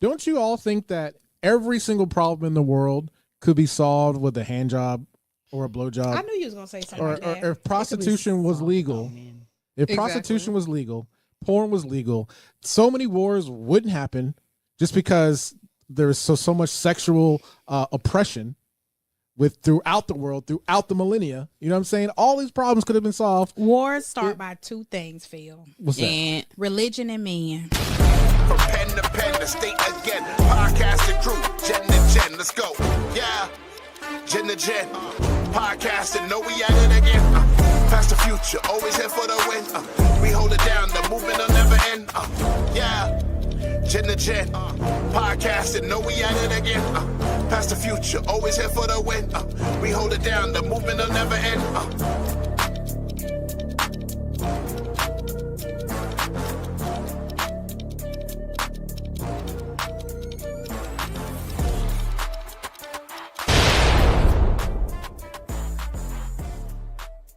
Don't you all think that every single problem in the world could be solved with a hand job or a blow job? I knew you was gonna say something Or, like that. or if prostitution was legal, if Exactly. prostitution was legal, porn was legal, so many wars wouldn't happen just because there's so much sexual oppression throughout the world, throughout the millennia. You know what I'm saying? All these problems could have been solved. Wars start by two things, Phil. What's that? Religion and men. From pen to pen, the state again. Podcasting crew, Gen to Gen, let's go. Yeah, Gen to Gen. Podcasting, know we at it again. Past the future, always here for the win. We hold it down, the movement will never end. Yeah, Gen to Gen. Podcasting, know we at it again. Past the future, always here for the win. We hold it down, the movement will never end.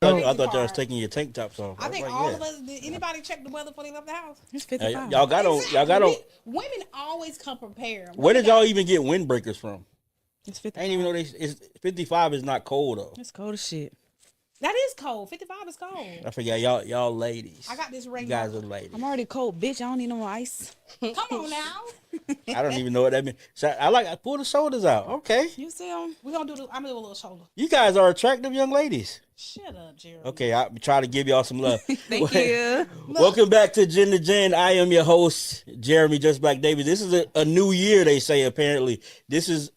I thought y'all was taking your tank tops off. I think all of us. Did anybody check the weather before they left the house? It's 55. Y'all got on. Women always come prepared. Where did y'all even get windbreakers from? It's I 55. didn't even know it's 55 is not cold though. It's cold as shit. That is cold. 55 is cold. I forgot y'all ladies. I got this rain. You guys are ladies. I'm already cold, bitch. I don't need no more ice. Come on now. I don't even know what that means. So I pull the shoulders out. Okay. You see them? We're gonna do. I'm gonna do a little shoulder. You guys are attractive young ladies. Shut up, Jerry. Okay, I try to give y'all some love. Thank you. Welcome back to Gen to Gen. I am your host, Jeremy Just Black Davis. This is a new year, they say, apparently. This is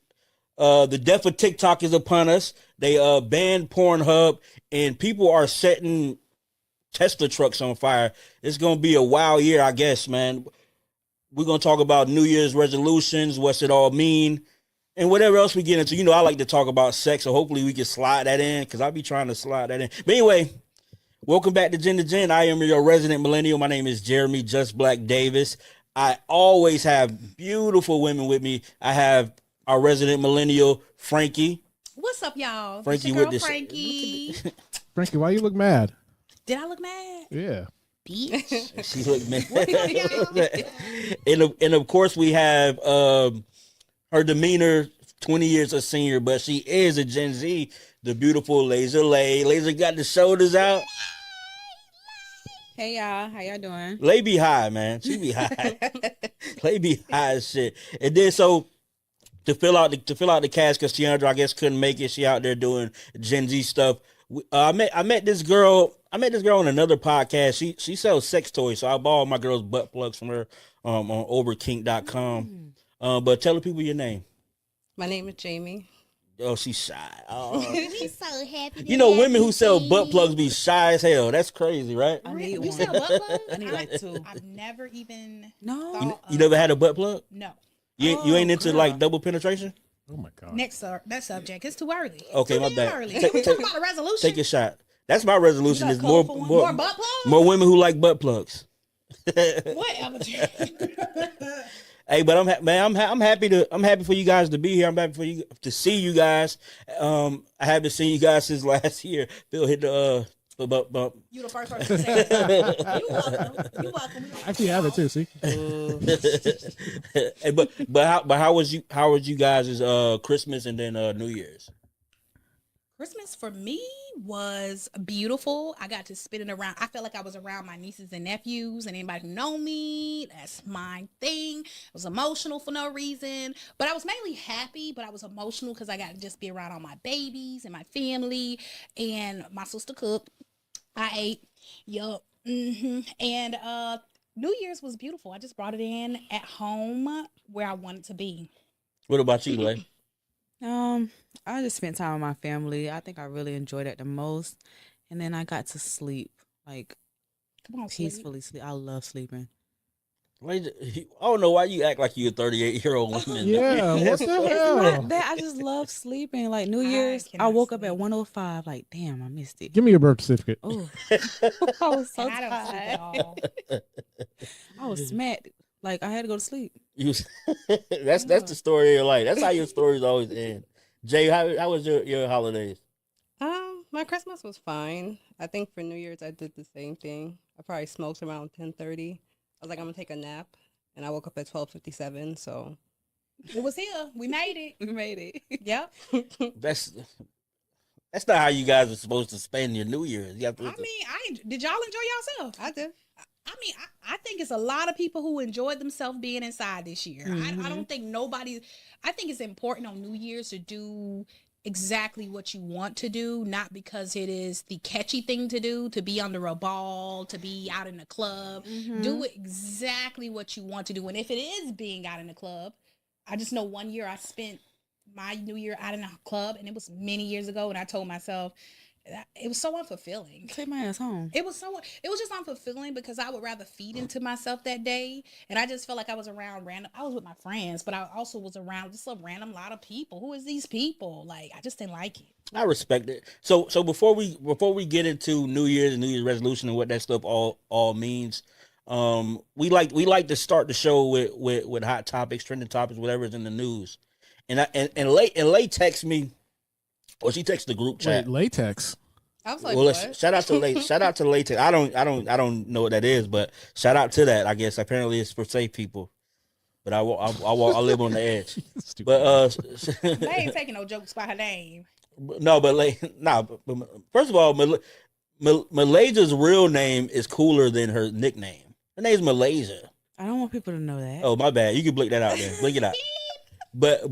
the death of TikTok is upon us. They banned Pornhub, and people are setting Tesla trucks on fire. It's going to be a wild year, I guess, man. We're going to talk about New Year's resolutions, what's it all mean, and whatever else we get into. You know, I like to talk about sex, so hopefully we can slide that in, because I'll be trying to slide that in. But anyway, welcome back to Gen to Gen. I am your resident millennial. My name is Jeremy Just Black Davis. I always have beautiful women with me. I have our resident millennial, Frankie. What's up, y'all? Frankie It's your with girl, this. Frankie. Frankie, why you look mad? Did I look mad? Yeah. Bitch. She looked mad. Y'all. and of course we have her demeanor, 20 years a senior, but she is a Gen Z, the beautiful Laser Lay. Laser got the shoulders out. Hey y'all, how y'all doing? Lay be high, man. She be high. Lay be high as shit. And then so to fill out the cast, because Tiandra, I guess, couldn't make it. She out there doing Gen Z stuff. I met this girl on another podcast. She sells sex toys, so I bought my girl's butt plugs from her on overkink.com. But tell the people your name. My name is Jamie. Oh, she's shy. Oh. He's so happy. You know, women who sell butt plugs be shy as hell. That's crazy, right? I need You one. sell butt plugs? I need like two. I've never even No. thought You never had a butt plug? No. You ain't into girl. like double penetration? Oh my God. Next that subject. It's too early. It's Okay, too my damn bad. Early. Take- Can we take- talk about a resolution? Take a shot. That's my resolution. You Is got more code for one? More butt plugs? more women who like butt plugs. Whatever. Hey, but I'm happy for you guys to be here. I'm happy for you to see you guys. I haven't seen you guys since last year. Phil hit the bump. You the first person to say that. You welcome. You welcome. Actually, have it too. See. Hey, but how was you guys' Christmas and then New Year's? Christmas for me was beautiful. I got to spend it around. I felt like I was around my nieces and nephews and anybody who know me. That's my thing. I was emotional for no reason, but I was mainly happy, but I was emotional because I got to just be around all my babies and my family, and my sister cooked. I ate. Yup. And New Year's was beautiful. I just brought it in at home where I wanted to be. What about you, Lay? I just spent time with my family. I think I really enjoyed it the most. And then I got to sleep, like Come on, sweetie. peacefully sleep. I love sleeping. I don't know why you act like you're a 38-year-old woman. Yeah. What the hell? Not that I just love sleeping. Like New Year's, I cannot woke up sleep. at 1:05. Like, damn, I missed it. Give me your birth certificate. Oh, I was so And I don't sleep at tired. all. I was smacked. Like I had to go to sleep. That's the story of your life. That's how your stories always end. Jay, how was your holidays? My Christmas was fine. I think for New Year's I did the same thing. I probably smoked around 10:30. I was like, I'm gonna take a nap, and I woke up at 12:57. So It was here. We made it. We made it. Yep. That's not how you guys are supposed to spend your New Year's. You have to. I mean, did y'all enjoy yourself? I did. I mean, I think it's a lot of people who enjoyed themselves being inside this year. I don't think nobody. I think it's important on New Year's to do exactly what you want to do, not because it is the catchy thing to do, to be under a ball, to be out in a club. Do exactly what you want to do. And if it is being out in a club, I just know one year I spent my New Year out in a club, and it was many years ago, and I told myself, it was so unfulfilling. Take my ass home. It was just unfulfilling because I would rather feed into myself that day, and I just felt like I was around random. I was with my friends, but I also was around just a random lot of people. Who is these people? Like, I just didn't like it. I respect it. So before we get into New Year's and New Year's resolution and what that stuff all means, we like to start the show with hot topics, trending topics, whatever's in the news. And Lay texts me, or she texts the group chat. Wait, latex. I was like, Well, what? shout out to latex. I don't know what that is, but shout out to that. I guess apparently it's for safe people. But I live on the edge. Stupid. But They ain't taking no jokes by her name. no, but first of all, Malaysia's real name is cooler than her nickname. Her name's Malaysia. I don't want people to know that. Oh, my bad. You can blink that out there. Blink it out. But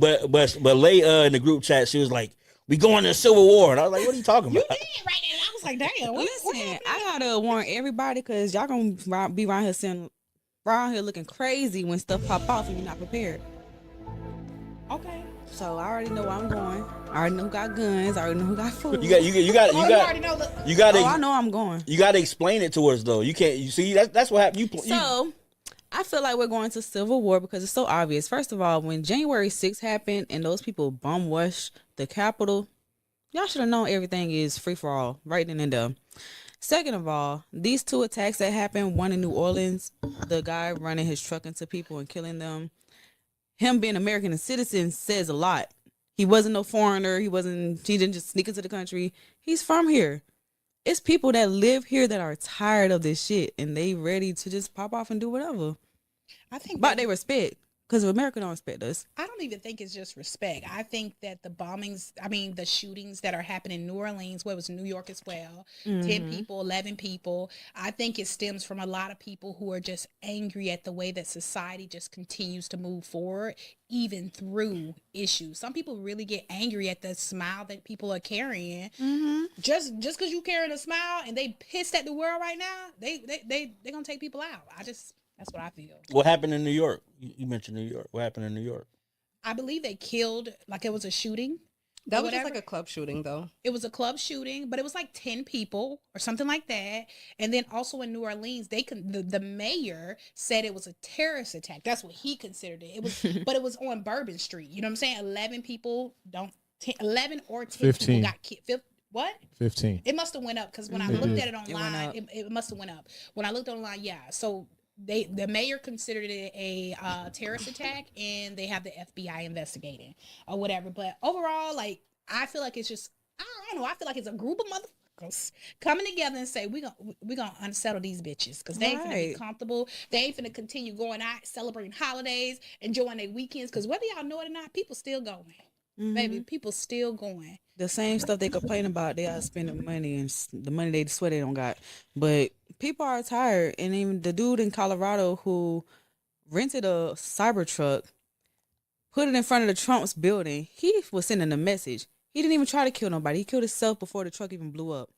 Lay in the group chat, she was like, "We going to the Civil War," and I was like, "What are you talking You about?" did right there. I was like, damn. What Listen, happened? I gotta warn everybody because y'all gonna be around here looking crazy when stuff pop off and you're not prepared. Okay. So I already know where I'm going. I already know who got guns. I already know who got food. You got Oh, you already know. you got Oh, I know I'm going. You got to explain it to us though. You can't. You see that's what happened. So I feel like we're going to Civil War because it's so obvious. First of all, when January 6th happened and those people bum rushed the Capitol, y'all should have known everything is free for all right then and there. Second of all, these two attacks that happened, one in New Orleans, the guy running his truck into people and killing them, him being American and citizen says a lot. He wasn't no foreigner. He didn't just sneak into the country. He's from here. It's people that live here that are tired of this shit and they ready to just pop off and do whatever. I think But they respect, because America don't respect us. I don't even think it's just respect. I think that the shootings that are happening in New Orleans, where it was New York as well, 10 people, 11 people, I think it stems from a lot of people who are just angry at the way that society just continues to move forward, even through issues. Some people really get angry at the smile that people are carrying. Just because you carrying a smile and they pissed at the world right now, they gonna take people out. That's what I feel. What happened in New York? You mentioned New York. What happened in New York? I believe they killed, like it was a shooting. That or was just whatever. like a club shooting, though. It was a club shooting, but it was like 10 people or something like that. And then also in New Orleans, the mayor said it was a terrorist attack. That's what he considered it. It was, but it was on Bourbon Street. You know what I'm saying? 11 people 11 or 10 15. people got killed. What? 15. It must have went up because when I It looked did. at it went online, up. it must have went up. When I looked online, yeah. So the mayor considered it a terrorist attack, and they have the FBI investigating or whatever. But overall, like, I feel like it's just, I don't know. I feel like it's a group of motherfuckers coming together and say we gonna unsettle these bitches because they ain't finna be Right. comfortable. They ain't finna continue going out celebrating holidays, enjoying their weekends. Because whether y'all know it or not, people still going. Baby, people still going. The same stuff they complain about, they are spending money and the money they swear they don't got. But people are tired. And even the dude in Colorado who rented a Cybertruck, put it in front of the Trump's building, he was sending a message. He didn't even try to kill nobody. He killed himself before the truck even blew up.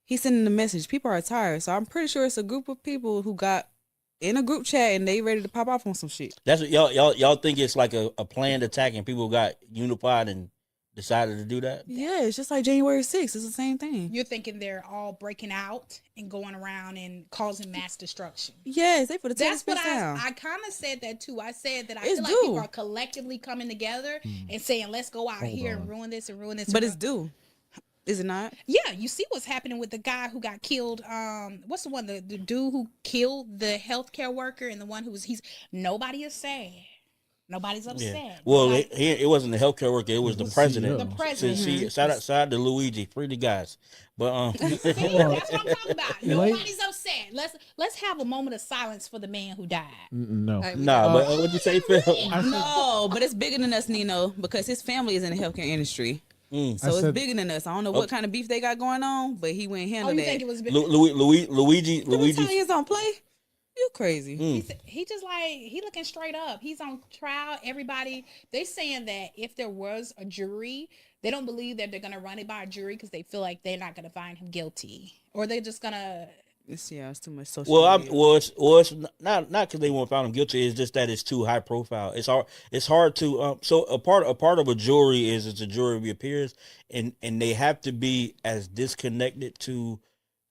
He's sending a message. People are tired. So I'm pretty sure it's a group of people who got in a group chat and they ready to pop off on some shit. That's what y'all think it's like a planned attack and people got unified and decided to do that? Yeah, it's just like January 6th. It's the same thing. You're thinking they're all breaking out and going around and causing mass destruction. Yes, they put a That's what down. I kind of said that too. I said that I It's feel like due. people are collectively coming together and saying, let's go out Hold here on. and ruin this and ruin this. But and it's due. Is it not? yeah, you see what's happening with the guy who got killed. What's the one? The dude who killed the healthcare worker and the one he's nobody is sad. Nobody's upset. Well, Nobody- it wasn't the healthcare worker. It was the president. The president. See, shout out to Luigi. Free the guys. But See, that's what I'm talking about. Nobody's upset. Let's have a moment of silence for the man who died. No. nah. But what'd you say, Phil? No, but it's bigger than us, Nino, because his family is in the healthcare industry. So it's bigger than us. I don't know what kind of beef they got going on, but he went handle Oh, you that. think it was big? Luigi. Them Italians don't play. You crazy. He just like, he looking straight up. He's on trial. Everybody, they saying that if there was a jury, they don't believe that they're going to run it by a jury because they feel like they're not going to find him guilty, or they're just going to. It's too much social. Well, media. it's not because they won't find him guilty. It's just that it's too high profile. It's hard to so a part of a jury is it's a jury of your peers, and they have to be as disconnected to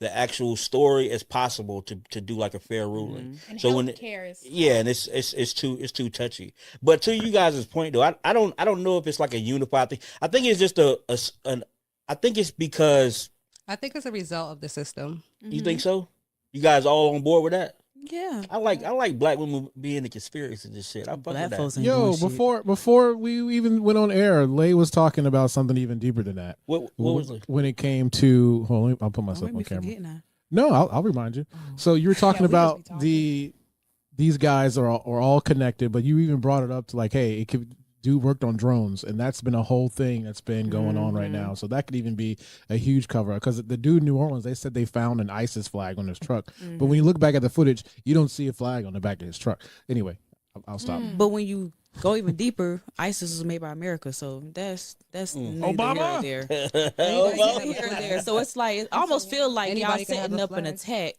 the actual story as possible to do like a fair ruling. And So when healthcare is. and it's too touchy. But to you guys' point though, I don't know if it's like a unified thing. I think it's just I think it's because I think it's a result of the system. you think so. You guys all on board with that? Yeah. I like black women being the conspiracy and this shit. I fuck Black with folks that. ain't Yo, doing shit. before we even went on air, Lay was talking about something even deeper than that. What was it? When it came to, hold on, I'll put Don't myself make on me camera. forget now. No, I'll remind you. So you were talking we just about be talking. these guys are all connected, but you even brought it up to like, hey, it could do worked on drones, and that's been a whole thing that's been going on right now. So that could even be a huge cover up because the dude in New Orleans, they said they found an ISIS flag on his truck, but when you look back at the footage, you don't see a flag on the back of his truck. Anyway, I'll stop. But when you go even deeper, ISIS was made by America, so that's neither Obama. here or there. Neither here or there. So it's like it almost feel like y'all Anybody can have setting a up an flag. attack.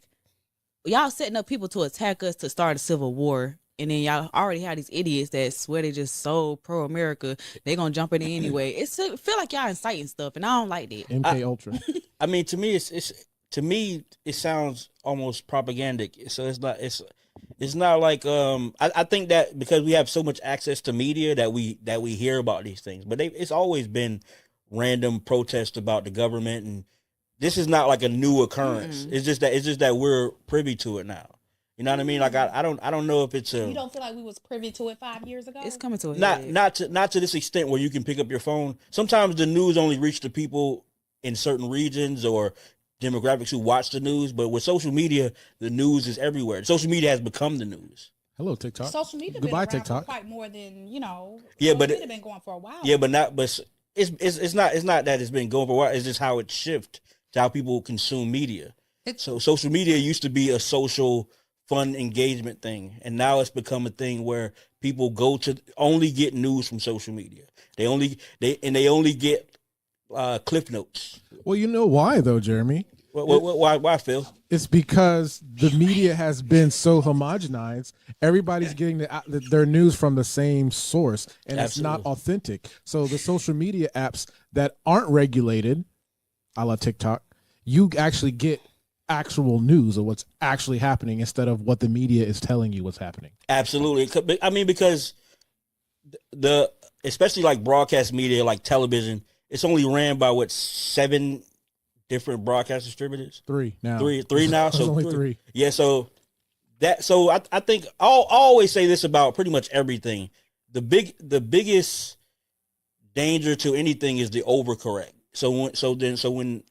Y'all setting up people to attack us to start a civil war. And then y'all already have these idiots that swear they just so pro America, they gonna jump in it anyway. It feel like y'all inciting stuff, and I don't like that. MK Ultra. I mean, to me, it sounds almost propagandic. So it's not like I think that because we have so much access to media that we hear about these things, but it's always been random protests about the government, and this is not like a new occurrence. It's just that we're privy to it now. You know what I mean? Like I don't know if it's You don't feel like we was privy to it 5 years ago? It's coming to a not head. not to this extent where you can pick up your phone. Sometimes the news only reach the people in certain regions or demographics who watch the news, but with social media, the news is everywhere. Social media has become the news. Hello, TikTok. Social media Goodbye, been around TikTok. for quite more than, Yeah, social but media been going for a while. Yeah, but it's not that it's been going for a while. It's just how it shifted to how people consume media. So social media used to be a social fun engagement thing, and now it's become a thing where people go to only get news from social media. They only get cliff notes. Well, you know why though, Jeremy? Why, Phil? It's because the media has been so homogenized. Everybody's getting their news from the same source, and it's not Absolutely. authentic. So the social media apps that aren't regulated, a la TikTok, you actually get actual news of what's actually happening instead of what the media is telling you what's happening. Absolutely. I mean, because the especially like broadcast media, like television, it's only ran by 7 different broadcast distributors. 3 now. Three now. There's So only 3. Yeah. So I think I'll always say this about pretty much everything. The biggest danger to anything is the overcorrect. So when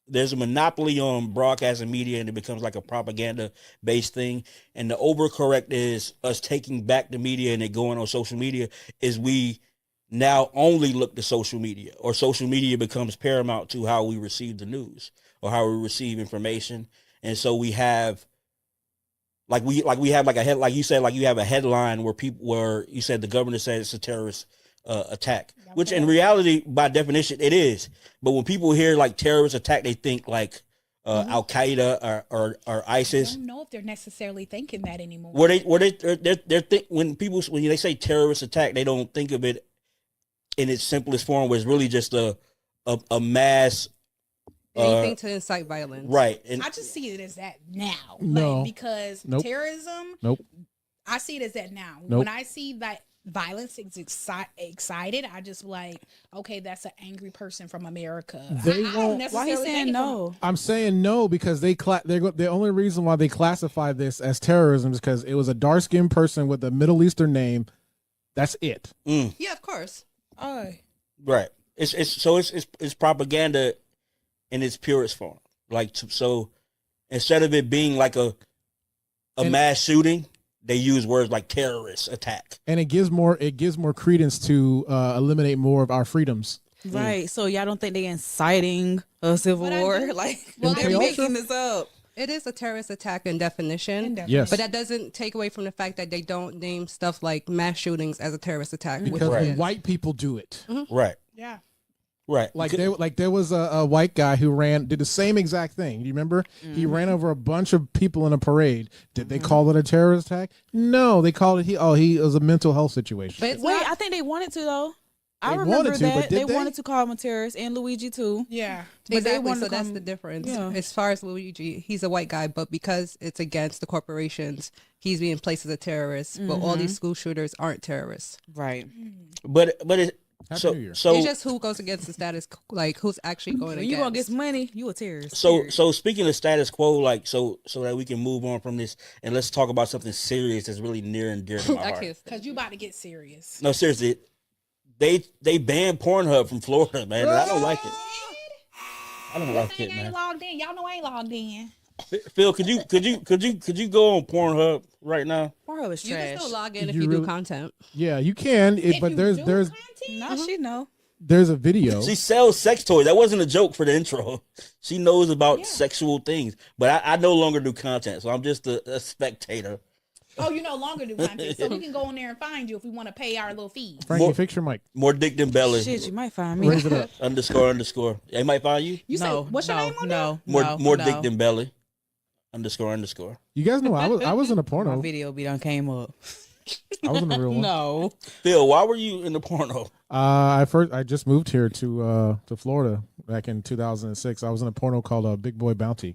there's a monopoly on broadcasting media and it becomes like a propaganda based thing, and the overcorrect is us taking back the media and it going on social media, is we now only look to social media, or social media becomes paramount to how we receive the news or how we receive information. And so we have like a head, like you said, like you have a headline where you said the governor said it's a terrorist attack, which in reality, by definition, it is. But when people hear like terrorist attack, they think like Al Qaeda or I ISIS. don't know if they're necessarily thinking that anymore. When they say terrorist attack, they don't think of it in its simplest form, where it's really just a mass Anything to incite violence. right. And I just see it as that now. No. Like, because Nope. terrorism, Nope. I see it as that now. Nope. When I see that violence is excited, I just like, okay, that's an angry person from America. They I don't won't- necessarily Why he think saying it no? I'm saying no because the only reason why they classify this as terrorism is because it was a dark-skinned person with a Middle Eastern name That's it. Yeah, of course. Oh. Right. It's propaganda in its purest form. Like so, instead of it being like a mass shooting, they use words like terrorist attack. And it gives more credence to eliminate more of our freedoms. Right. So y'all don't think they inciting a civil war? Like, Well, they're they making also- this up. It is a terrorist attack in definition. Yes. But that doesn't take away from the fact that they don't name stuff like mass shootings as a terrorist attack. Because Right. when white people do it. Right. Yeah. Right. Like there was a white guy who did the same exact thing. Do you remember? He ran over a bunch of people in a parade. Did they call it a terrorist attack? No, they called it he was a mental health situation. But it's Wait, not- I think they wanted to though. I They remember wanted to, that but did they they? wanted to call him a terrorist, and Luigi too. Yeah. But they exactly, wanted so to that's come- the difference. Yeah. As far as Luigi, he's a white guy, but because it's against the corporations, he's being placed as a terrorist. But all these school shooters aren't terrorists. Right. But it Happy New Year. so It's just who goes against the status, like who's actually going When against. you gonna get some money, you a terrorist. so period. so speaking of status quo, like so that we can move on from this and let's talk about something serious that's really near and dear to my I heart. can't. Because you about to get serious. No, seriously, they banned Pornhub from Florida, man. And I don't like it. I don't like Thing it, ain't man. logged in. Y'all know I ain't logged in. Phil, could you go on Pornhub right now? Pornhub is You can trash. still log in if You you really- do content. Yeah, you can, If but you there's do there's content, No, she know. there's a video. She sells sex toys. That wasn't a joke for the intro. She knows about sexual things, but I no longer do content, so I'm just a spectator. oh, you no longer do content, so we can go on there and find you if we want to pay our little fee. Frankie, More- fix your mic. More dick than belly. Shit, you might find me. Raise it up. __. They might find you. You no, say what's your no, name on no, More no, dick no. than belly. __. You guys know I was in a My porno. video be done came up. I was in a real one. No. Phil, why were you in the porno? I just moved here to Florida back in 2006. I was in a porno called Big Boy Bounty.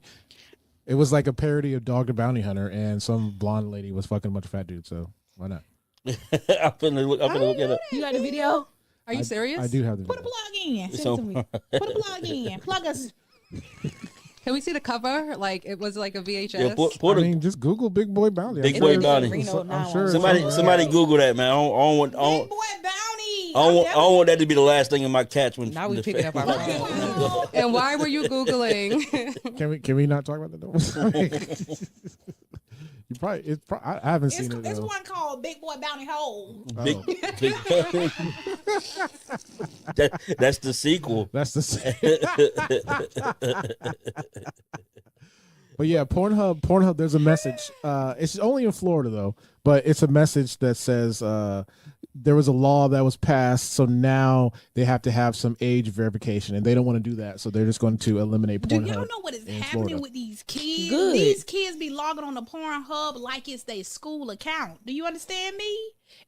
It was like a parody of Dog the Bounty Hunter, and some blonde lady was fucking a bunch of fat dudes. So why not? I'm gonna look at it. You got a video? Are you serious? I do have the Put a video. plug in. It's Send it to on- me. Put a plug in. Plug us. Can we see the cover? Like it was like a VHS. Yeah, put I a- mean, just Google Big Boy Bounty. Big I'm Boy sure- Bounty. I'm sure it's somebody somewhere. somebody Google that, man. I don't want Big boy bounty. I don't want that to be the last thing in my catch when Now we the- picking up our phone. And why were you googling? Can we not talk about that though? You probably I haven't seen it It's though. one called Big Boy Bounty Hole. Big, Oh. big- that's the sequel. That's the same. But yeah, Pornhub. There's a message. It's only in Florida though, but it's a message that says there was a law that was passed, so now they have to have some age verification, and they don't want to do that, so they're just going to eliminate Do Pornhub. y'all know what is in happening Florida. with these kids? Good. These kids be logging on the Pornhub like it's their school account. Do you understand me?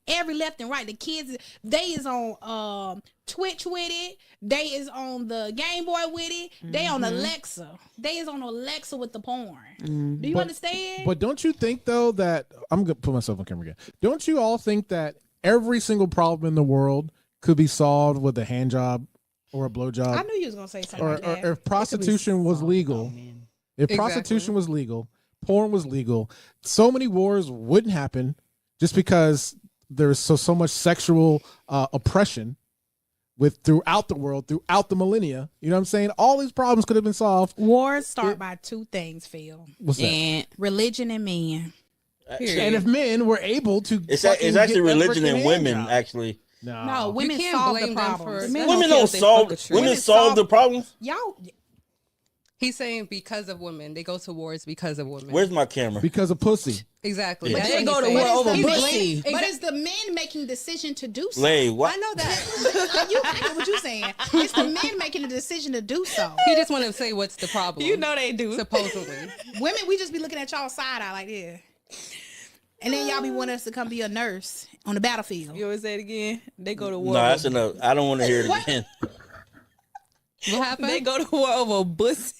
Every left and right, the kids they is on Twitch with it. They is on the Game Boy with it. They on Alexa. They is on Alexa with the porn. Do you understand? But don't you think though that I'm gonna put myself on camera again? Don't you all think that every single problem in the world could be solved with a hand job or a blow I job, knew you was gonna say something or, like that. or if prostitution was legal? If Exactly. prostitution was legal, porn was legal, so many wars wouldn't happen just because there's so much sexual oppression throughout the world, throughout the millennia. You know what I'm saying? All these problems could have been solved. Wars start by two things, Phil: What's that? And religion and men. And if men were able to, It's fucking actually get that religion freaking and hand women job. actually. No, women can't solve blame the them problems. for- Men Women care don't if they solve. fuck a tree. Women Women solve solve- the problems. Y'all, He's saying because of women, they go to wars because of women. Where's my camera? Because of pussy. exactly? Yeah. That's They what go he's to saying. war over He's pussy. blaming- but it's the men making decision to do so. Lay, what? I know that. You get what you saying? It's the men making the decision to do so. He just want to say what's the problem. you know they do. supposedly. Women, we just be looking at y'all side eye like this, and then y'all be wanting us to come be a nurse on the battlefield. You always say it again. They go to war. No, that's over, enough. I don't want to hear it What? again. What happened? they go to war over pussy.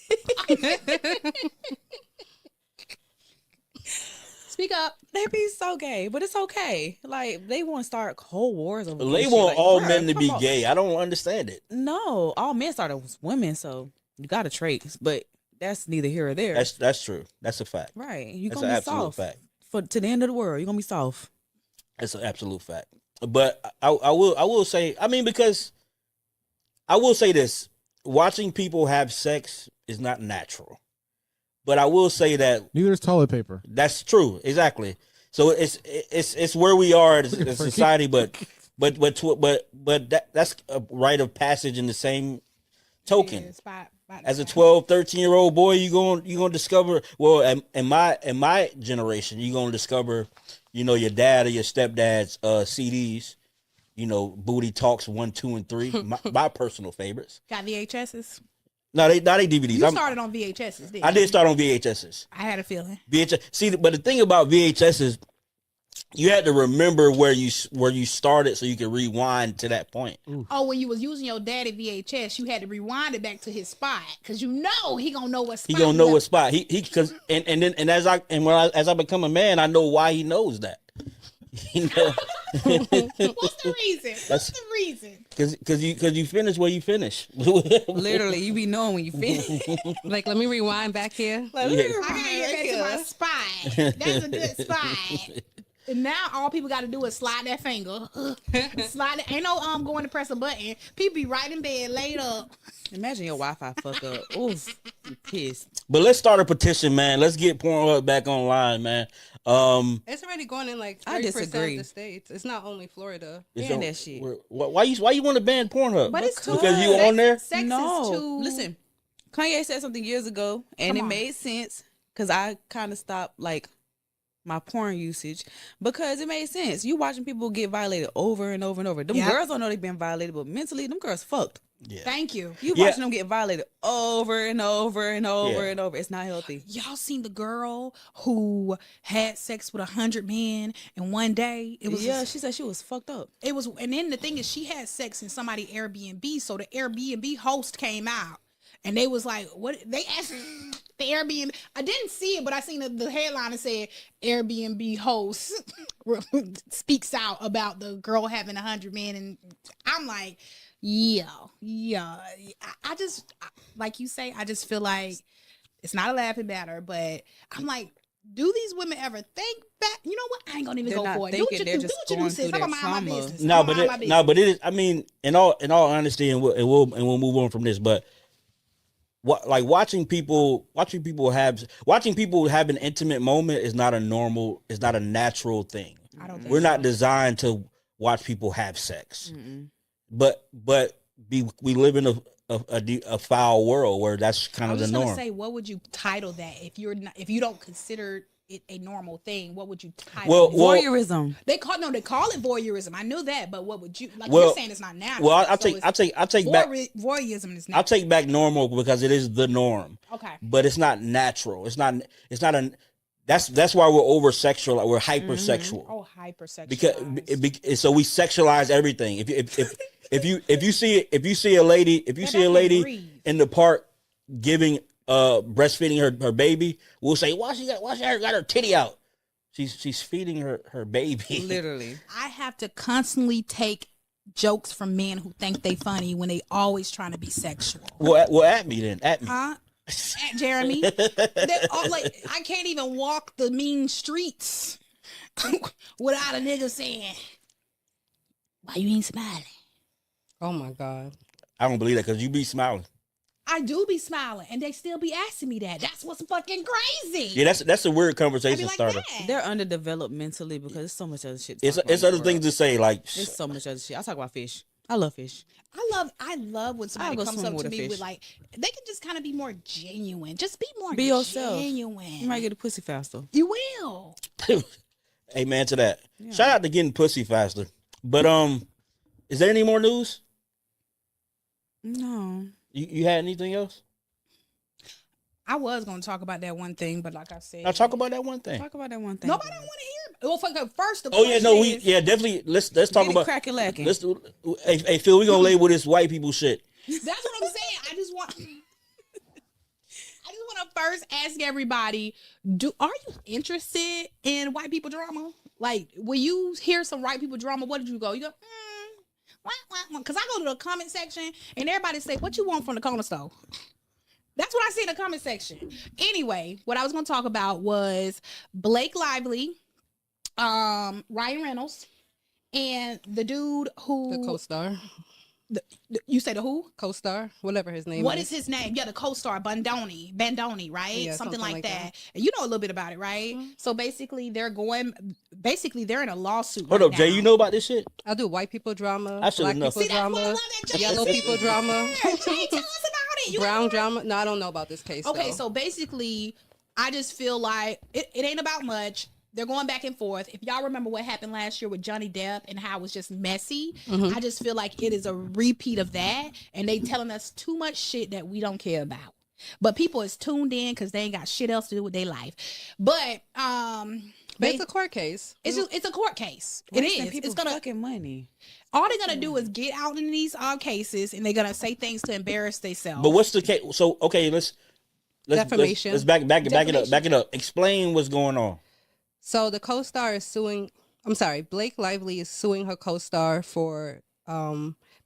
Speak up. They be so gay, but it's okay. Like they want to start whole wars over. They this shit. want Like, all bruh, men to be come on. gay. I don't understand it. No, all men started with women, so you got to trace. But that's neither here or there. That's true. That's a fact. right. You That's gonna an be absolute soft fact. for to the end of the world. You are gonna be soft. That's an absolute fact. But I will say, I mean, because I will say this: watching people have sex is not natural. But I will say that Neither is toilet paper. that's true, exactly. So it's where we are as a society, but that's a rite of passage in the same token. Yeah, spot As a 12, 13-year-old boy, you gonna discover. Well, in my generation, you gonna discover, your dad or your stepdad's CDs. Booty Talks 1, 2, and 3. My personal favorites. got VHSs. No, they DVDs. You started on VHSs, didn't I you? did start on VHSs. I had a feeling. VHS. See, but the thing about VHS is you had to remember where you started so you could rewind to that point. Oh, when you was using your daddy VHS, you had to rewind it back to his spot because he gonna know what spot. He gonna know what spot he because as I become a man, I know why he knows that. What's the reason? What's the reason? Because you finish where you finish. Literally, you be knowing when you finish. Like, let me rewind back here. I gotta get back to my spot. That's a good spot. And now all people got to do is slide that finger. Slide it. Ain't no going to press a button. People be right in bed laid up. Imagine your Wi-Fi fuck up. Oof, you pissed. But let's start a petition, man. Let's get Pornhub back online, man. It's already going in like 30% I of disagree. the states. It's not only Florida. Ban that shit. Why you want to ban Pornhub? But it's too because you on there. Sex No, is too. listen. Kanye said something years ago, and it on. made sense because I kind of stopped like my porn usage because it made sense. You watching people get violated over and over and over. Them Yep. girls don't know they've been violated, but mentally, them girls fucked. Yeah. Thank you. You Yeah. watching them get violated over and over and over Yeah. and over. It's not healthy. Y'all seen the girl who had sex with 100 men in one day? It was Yeah, she said she was fucked up. It was, and then the thing is, she had sex in somebody Airbnb. So the Airbnb host came out, and they was like, "What?" They asked the Airbnb. I didn't see it, but I seen the headline that said Airbnb host speaks out about the girl having 100 men, and I'm like, yeah. I just, like you say, I just feel like it's not a laughing matter, but I'm like, do these women ever think back? You know what? I ain't gonna even They're go not for it. Do what thinking, you they're do. Do just what you do, going sis. through I'm their gonna mind my trauma. business. No, I'm gonna mind my business. but it is. I mean, in all honesty, and we'll move on from this. But like watching people have an intimate moment is not a natural thing. I don't think We're not so. designed to watch people have sex. But we live in a foul world where that's I kind of was the just gonna norm. say, what would you title that if you don't consider it a normal thing? What would you title it? Voyeurism. They call it voyeurism. I knew that, but what would you like? Well- You're saying it's not natural. Well, I'll so take it's back voyeurism is I'll natural. take back normal because it is the norm. Okay. But it's not natural. It's not that's why we're over sexual. We're hypersexual. Oh, hypersexual. Because so we sexualize everything. If you see a lady breathe. in the park giving breastfeeding her baby, we'll say why she got her titty out. She's feeding her baby. Literally. I have to constantly take jokes from men who think they funny when they always trying to be sexual. Well, at me then. At me. Huh? At Jeremy, they all like, I can't even walk the mean streets without a nigga saying, "Why you ain't smiling?" Oh my God. I don't believe that because you be smiling. I do be smiling, and they still be asking me that. That's what's fucking crazy. Yeah, that's a weird I be conversation like starter. that. They're underdeveloped mentally because there's so much other shit. To It's talk about it's in other this things world. to say like There's so much other shit. I talk about fish. I love fish. I love when somebody go comes swim up with to a me with fish. like, they can just kind of be more genuine. Just be more Be yourself. genuine. You might get a pussy faster. You will. amen to that. Shout out to getting pussy faster. But is there any more news? No. You had anything else? I was gonna talk about that one thing, but like I said, Now talk about that one thing. Talk about that one thing. nobody don't want to hear. Well, first, the Oh yeah, no, question is- definitely. Let's talk Get it about. crack-a lacking. Let's do. Hey Phil, we gonna label this white people shit. That's what I'm saying. I just want to first ask everybody: are you interested in white people drama? Like, when you hear some white people drama, what did you go? You go, because I go to the comment section and everybody say, "What you want from the corner store?" That's what I see in the comment section. Anyway, what I was going to talk about was Blake Lively, Ryan Reynolds, And the dude who The co-star. you say the who? Co-star, whatever his name What is. is his name? Yeah, the co-star Bandoni, right? Yeah, something like that. that. And you know a little bit about it, right? So basically, they're in a lawsuit. Hold right up, Jay. now. You know about this shit? I do white people drama, I should've black known. people See, that's why I drama, love that Jay. yellow people drama, Jay, tell us about it. You brown got- drama. No, I don't know about this case. Okay, though. so basically, I just feel like it ain't about much. They're going back and forth. If y'all remember what happened last year with Johnny Depp and how it was just messy, I just feel like it is a repeat of that. And they telling us too much shit that we don't care about. But people is tuned in because they ain't got shit else to do with their life. But it's a court case. it's a court case. Wasting It is. people's It's gonna fucking money. all they're gonna do is get out in these cases and they're gonna say things to embarrass themselves. But what's the case? So okay, let's Defamation. Let's back it up. Explain what's going on. So the co-star is suing. I'm sorry, Blake Lively is suing her co-star for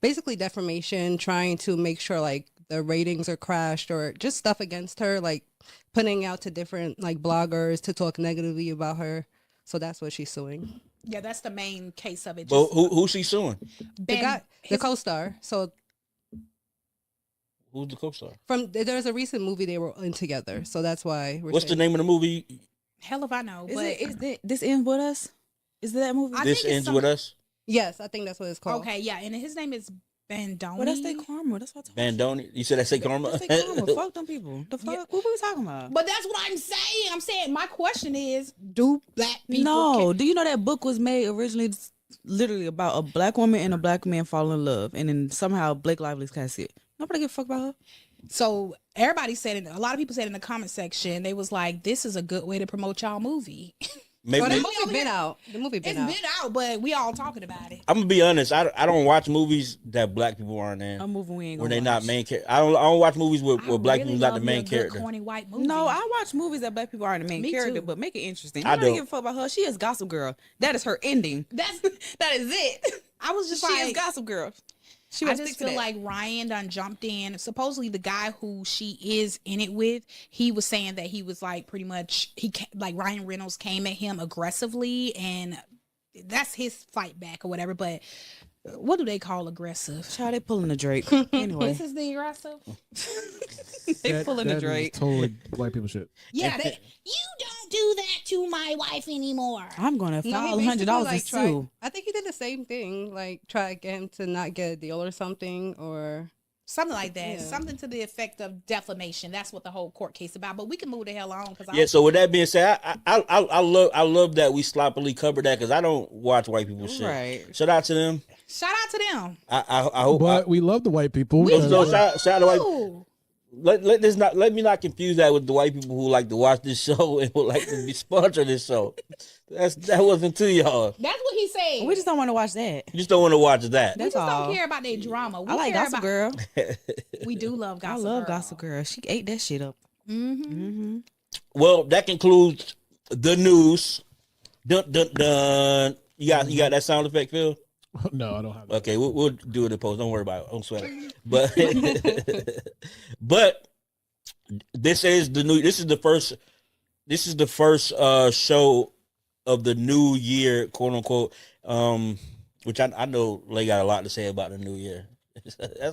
basically defamation, trying to make sure like the ratings are crashed or just stuff against her, like putting out to different like bloggers to talk negatively about her. So that's what she's suing. Yeah, that's the main case of it. But Just who's she suing? The guy, the co-star. So Who's the co-star? there's a recent movie they were in together, so that's why. What's the name of the movie? hell if I know. Is But it This Ends With Us? Is it that movie? I This think it's Ends With Us. Yes, I think that's what it's called. okay, yeah, and his name is Bandoni. Well, that's their karma. That's what I told you. Bandoni. You said that say karma? That's their karma. Fuck them people. The fuck? Yeah. What were we talking about? But that's what I'm saying. I'm saying my question is, do black people? No. Do you know that book was made originally literally about a black woman and a black man fall in love, and then somehow Blake Lively's cast it. Nobody give a fuck about her. So everybody said, a lot of people said in the comment section, they was like, "This is a good way to promote y'all movie." Maybe, Oh, the maybe- movie been out. The movie It's been out. been out, but we all talking about it. I'm gonna be honest. I don't watch movies that black people aren't in. A movie we ain't Where gonna they not watch. main character. I don't watch movies where I black really people not the love me main a good character. corny white movie. No, I watch movies that black people are the main Me character, too. but make it interesting. I I don't don't. give a fuck about her. She is Gossip Girl. That is her ending. That's That is it. I was just She like, is Gossip Girl. She I was just feel like Ryan done jumped in. Supposedly, the guy who she is in it with, he was saying that he was like pretty much like Ryan Reynolds came at him aggressively, and that's his fight back or whatever. But what do they call aggressive? Child, they pulling the Drake. Anyway, This is the aggressive. they pulling the That is Drake. totally white people shit. Yeah, you don't do that to my wife anymore. I'm gonna No, he file basically, $100 like, to tried- sue. I think he did the same thing, like try to get him to not get a deal or something, or Something like that. Yeah. Something to the effect of defamation. That's what the whole court case about. But we can move the hell on because Yeah. So with that being said, I love that we sloppily covered that because I don't watch white people shit. Right. Shout out to them. shout out to them. I hope. But we love the white people. So shout out to white. Ooh. Let me not confuse that with the white people who like to watch this show and would like to be sponsored this show. That wasn't to y'all. That's what he said. We just don't want to watch that. You just don't want to watch that. We That's just all. don't care about their drama. We I like care Gossip about, Girl. We do love I Gossip love Girl. Gossip Girl. She ate that shit up. Mm-hmm. Well, that concludes the news. Dun dun dun. You got that sound effect, Phil? No, I don't have that. Okay, we'll do it in post. Don't worry about it. Don't sweat it. But this is the first show of the new year, quote unquote. Which I know Lay got a lot to say about the new year.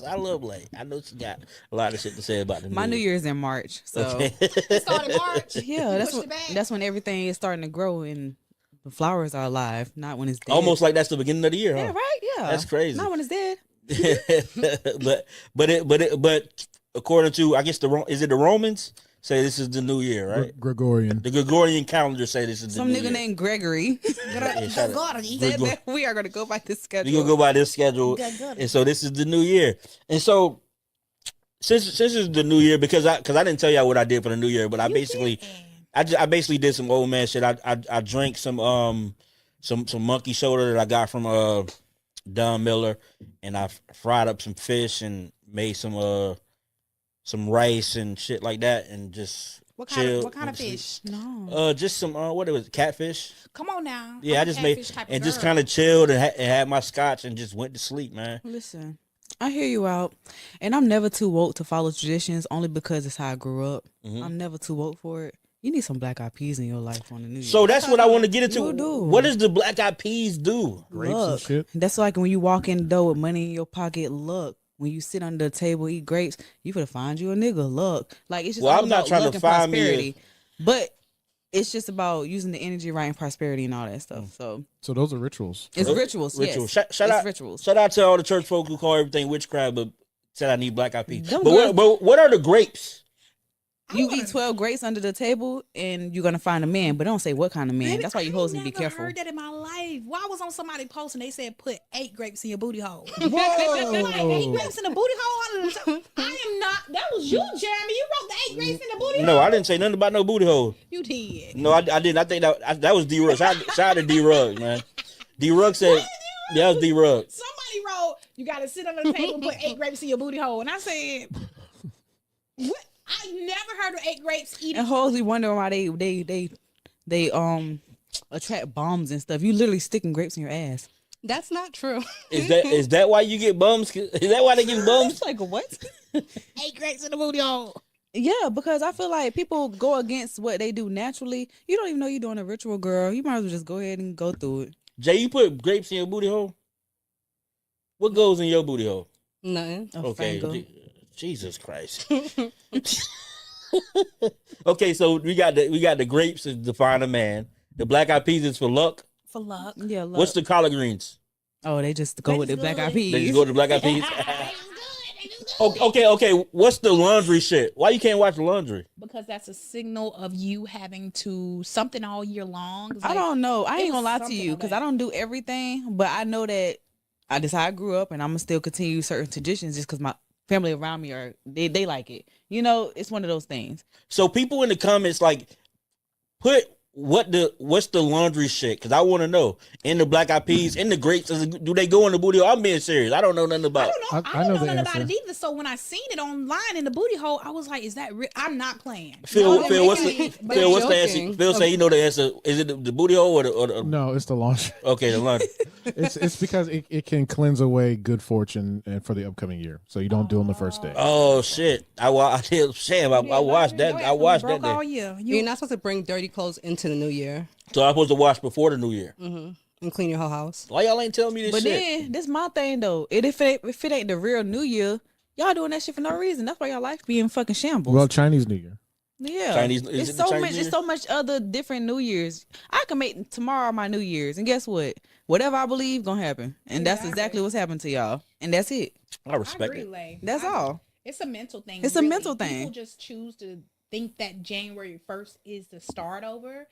I love Lay. I know she got a lot of shit to say about the My New year. Year's in March, so Okay. It started March. yeah, Pushed it back. that's when everything is starting to grow and the flowers are alive, not when it's dead. Almost like that's the beginning of the year, huh? Yeah, right. Yeah, That's crazy. Not when it's dead. but according to I guess is it the Romans say this is the new year, right? Gregorian. The Gregorian calendar say this is the Some new nigga year. named Gregory Yeah, shout out. Gregori. said that we are going to go by this schedule. We gonna go by this schedule, Gregori. and so this is the new year. And so since it's the new year, because I didn't tell y'all what I did for the new year, but I basically did some old man shit. I drank some monkey shoulder that I got from Don Miller, and I fried up some fish and made some rice and shit like that, and just What kind chilled, of went to sleep. fish? No. Just some what it was, catfish. Come on now. Yeah, I'm I a just made catfish type and of just girl. kind of chilled and had my scotch and just went to sleep, man. Listen, I hear you out, and I'm never too woke to follow traditions only because it's how I grew up. Mhm. I'm never too woke for it. You need some black eyed peas in your life on the New Year. So that's what I want to get into. You do. What does the black eyed peas do? Grapes and Look, shit. that's like when you walk in the door with money in your pocket. Look, when you sit under the table eat grapes, you finna find you a nigga. Look, like it's just Well, all I'm not about trying to luck and find me a- prosperity. But it's just about using the energy right and prosperity and all that stuff. So So those are rituals. it's rituals. Rituals. Yes. Shout it's out, rituals. Shout out to all the church folk who call everything witchcraft, but said I need black eyed peas. Them But girls- what are the grapes? You eat 12 grapes under the table and you're gonna find a man, but don't say what kind of man. Baby, That's why you I hoes need ain't to be never careful. heard that in my life. Why was on somebody post and they said put 8 grapes in your booty hole? Whoa. Like 8 grapes in the booty hole under the top. I am not. That was you, Jeremy. You wrote the 8 grapes in the booty hole. No, I didn't say nothing about no booty hole. You did. No, I didn't. I think that was D Rug. Shout out to D Rug, man. D Rug said that was D Rug. Somebody wrote you got to sit under the table and put 8 grapes in your booty hole, and I said, what? I never heard of 8 grapes eating. And hoes be wondering why they attract bombs and stuff. You literally sticking grapes in your ass. That's not true. Is that why you get bums? Is that why they get bums? It's like what? 8 grapes in the booty hole. Yeah, because I feel like people go against what they do naturally. You don't even know you're doing a ritual, girl. You might as well just go ahead and go through it. Jay, you put grapes in your booty hole? What goes in your booty hole? Nothing. A Okay. fango. Jesus Christ. Okay, so we got the grapes to define a man. The black eyed peas is for luck. For luck. Yeah, look. What's the collard greens? Oh, they just go They with the just black go eyed with- peas. They just go to black eyed peas. They do good. Okay. What's the laundry shit? Why you can't watch the laundry? Because that's a signal of you having to something all year long. It's I like, don't know. I it ain't gonna was lie to something you on because that. I don't do everything, but I know that that's how I grew up, and I'm gonna still continue certain traditions just because my family around me are they like it. You know, it's one of those things. So people in the comments like put what's the laundry shit? Because I want to know. In the black eyed peas, in the grapes, do they go in the booty hole? I'm being serious. I don't know nothing about. I don't know. I I know don't the know nothing about answer. it either. So when I seen it online in the booty hole, I was like, "Is that real?" I'm not playing. Phil, No, Phil, what's making the me- but Phil? What's the joking. answer? Phil say he know the answer. Is it the booty hole or the No, it's the laundry. okay, the laundry? It's because it can cleanse away good fortune and for the upcoming year. So you don't do them the first day. Oh shit! I did. Sam, I watched that. I watched that all day. year. You're not supposed to bring dirty clothes into the new year So I'm supposed to wash before the new year. and clean your whole house. Why y'all ain't telling me this But shit? then this my thing though. If it ain't the real New Year, y'all doing that shit for no reason. That's why y'all life be in fucking shambles. Well, Chinese New Year. Yeah, Chinese- is It's it the so Chinese much. New It's Year? so much other different New Years. I can make tomorrow my New Year's, and guess what? Whatever I believe gonna happen, and that's exactly what's happened to y'all, and that's it. I I respect agree, it. Lay. That's all. It's a mental thing. It's a mental thing. People just choose to think that January 1st is the start over.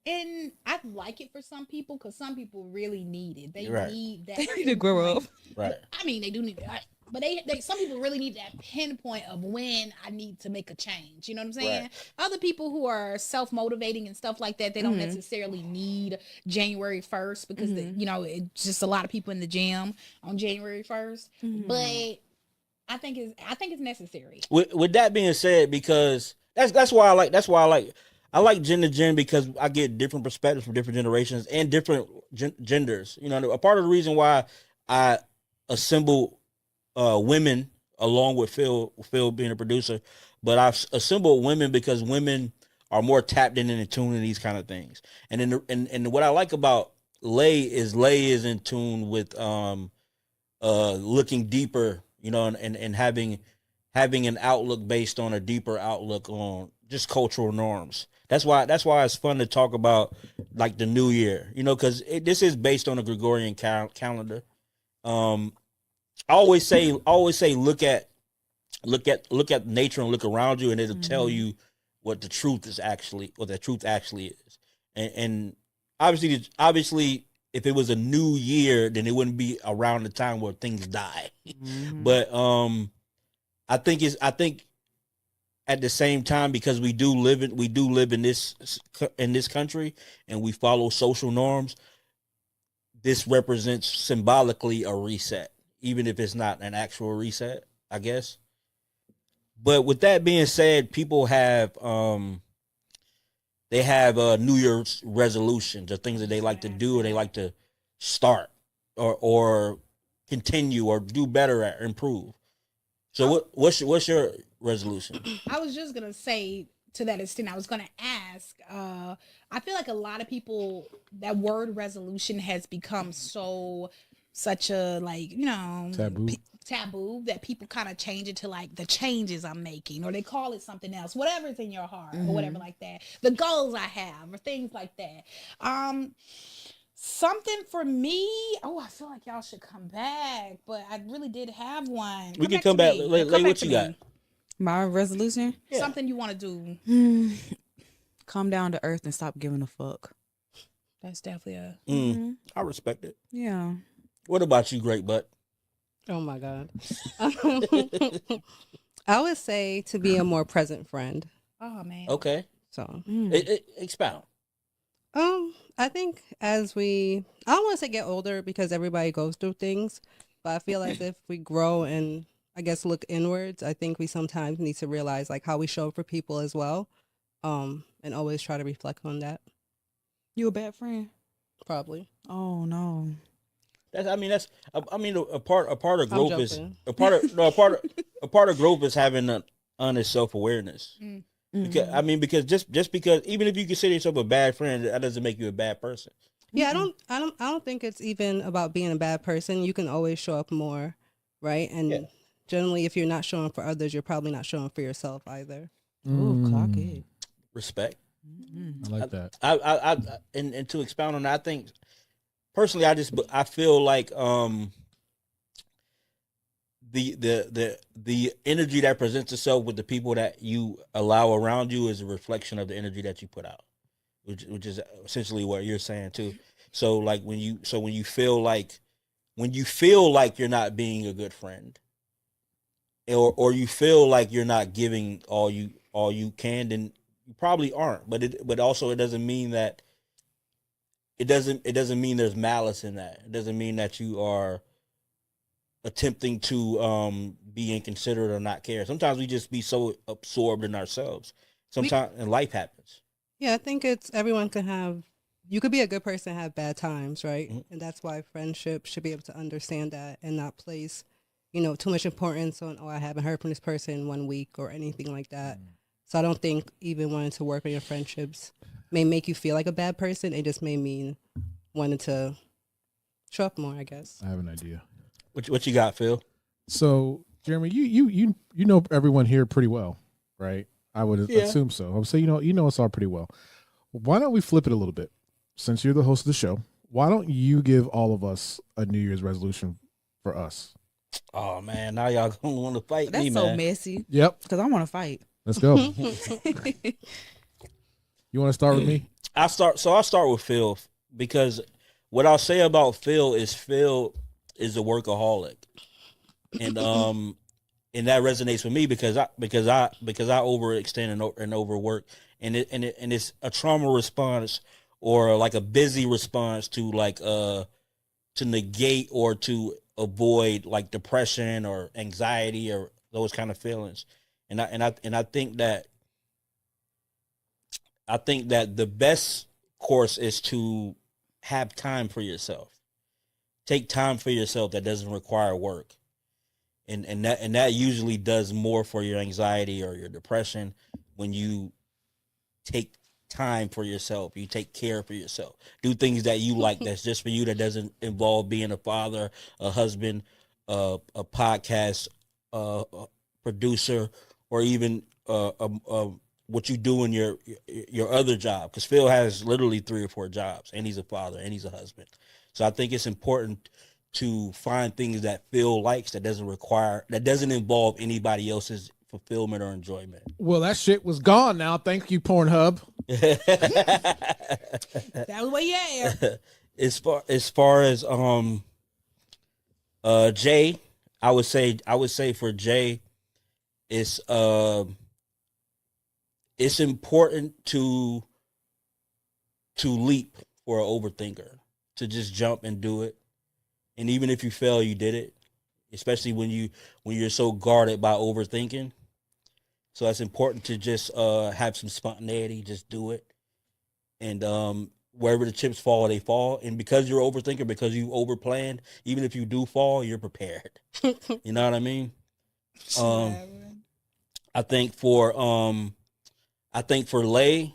And I like it for some people because some people really need it. They Right. need that. They need to grow up. Right. I mean, they do need that. But they some people really need that pinpoint of when I need to make a change. You know what I'm saying? Right. Other people who are self-motivating and stuff like that, they don't necessarily need January 1st because it's just a lot of people in the gym on January 1st. But I think it's necessary. With that being said, because that's why I like Gen to Gen because I get different perspectives from different generations and different genders. You know, a part of the reason why I assemble women along with Phil being a producer, but I've assembled women because women are more tapped in and in tune in these kind of things. And and what I like about Lay is in tune with looking deeper, you know, and having an outlook based on a deeper outlook on just cultural norms. That's why it's fun to talk about like the new year, you know, because this is based on a Gregorian calendar. I always say look at nature and look around you, and it'll tell you what the truth actually is. And obviously, if it was a new year, then it wouldn't be around the time where things die. But I think at the same time, because we do live in this country and we follow social norms, this represents symbolically a reset, even if it's not an actual reset, I guess. But with that being said, people have New Year's resolutions or things that they like to do or they like to start or continue or do better at or improve. So what's your resolution? I was just gonna say to that extent, I was going to ask. I feel like a lot of people, that word resolution has become such a, like, taboo that people kind of change it to like the changes I'm making, or they call it something else, whatever's in your heart, or whatever like that. The goals I have, or things like that. Something for me. Oh, I feel like y'all should come back, but I really did have one. We can come back. Lay what you got. My resolution? Yeah. Something you want to do. Come down to earth and stop giving a fuck. That's definitely a. I respect it. Yeah. What about you, Great Butt? Oh my God. I would say to be a more present friend. Oh man. Okay. So Expound. I think I don't want to say get older, because everybody goes through things, but I feel like if we grow and I guess look inwards, I think we sometimes need to realize like how we show up for people as well. And always try to reflect on that. You a bad friend? Probably. Oh no. A part of growth is joking. a part of growth is having an honest self-awareness. Because just because, even if you consider yourself a bad friend, that doesn't make you a bad person. Yeah, I don't think it's even about being a bad person. You can always show up more, right? And generally, if you're not showing for others, you're probably not showing for yourself either. Ooh, clock it. Respect. I like that. And to expound on that, I think personally, I feel like the energy that presents itself with the people that you allow around you is a reflection of the energy that you put out, which is essentially what you're saying too. So like when you feel like you're not being a good friend, or you feel like you're not giving all you can, then you probably aren't. But also it doesn't mean that it doesn't mean there's malice in that. It doesn't mean that you are attempting to be inconsiderate or not care. Sometimes we just be so absorbed in ourselves. Sometimes and life happens. Yeah, I think everyone can have. You could be a good person and have bad times, right? And that's why friendship should be able to understand that and not place, too much importance on, I haven't heard from this person in 1 week or anything like that. So I don't think even wanting to work on your friendships may make you feel like a bad person. It just may mean wanting to show up more, I guess. I have an idea. What you got, Phil? So, Jeremy, you know everyone here pretty well, right? I would assume so. I would say you know us all pretty well. Why don't we flip it a little bit? Since you're the host of the show, why don't you give all of us a New Year's resolution for us? Oh man, now y'all gonna want to fight That's me, so man. messy. Yep. Because I want to fight. Let's go. You want to start with me? I'll start with Phil, because what I'll say about Phil is a workaholic, and that resonates with me because I overextend and overwork, and it's a trauma response, or like a busy response to to negate or to avoid like depression or anxiety or those kind of feelings, and I think that the best course is to have time for yourself. Take time for yourself that doesn't require work. And that usually does more for your anxiety or your depression when you take time for yourself. You take care for yourself. Do things that you like that's just for you, that doesn't involve being a father, a husband, a podcast producer, or even what you do in your other job. Because Phil has literally 3 or 4 jobs, and he's a father and he's a husband. So I think it's important to find things that Phil likes that doesn't involve anybody else's fulfillment or enjoyment. Well, that shit was gone now. Thank you, Pornhub. That was where you at. As far as Jay, I would say for Jay, it's important to leap for an overthinker, to just jump and do it. And even if you fail, you did it, especially when you're so guarded by overthinking. So it's important to just have some spontaneity, just do it. And wherever the chips fall, they fall. And because you're an overthinker, because you overplanned, even if you do fall, you're prepared. You know what I mean? I think for I think for Lay,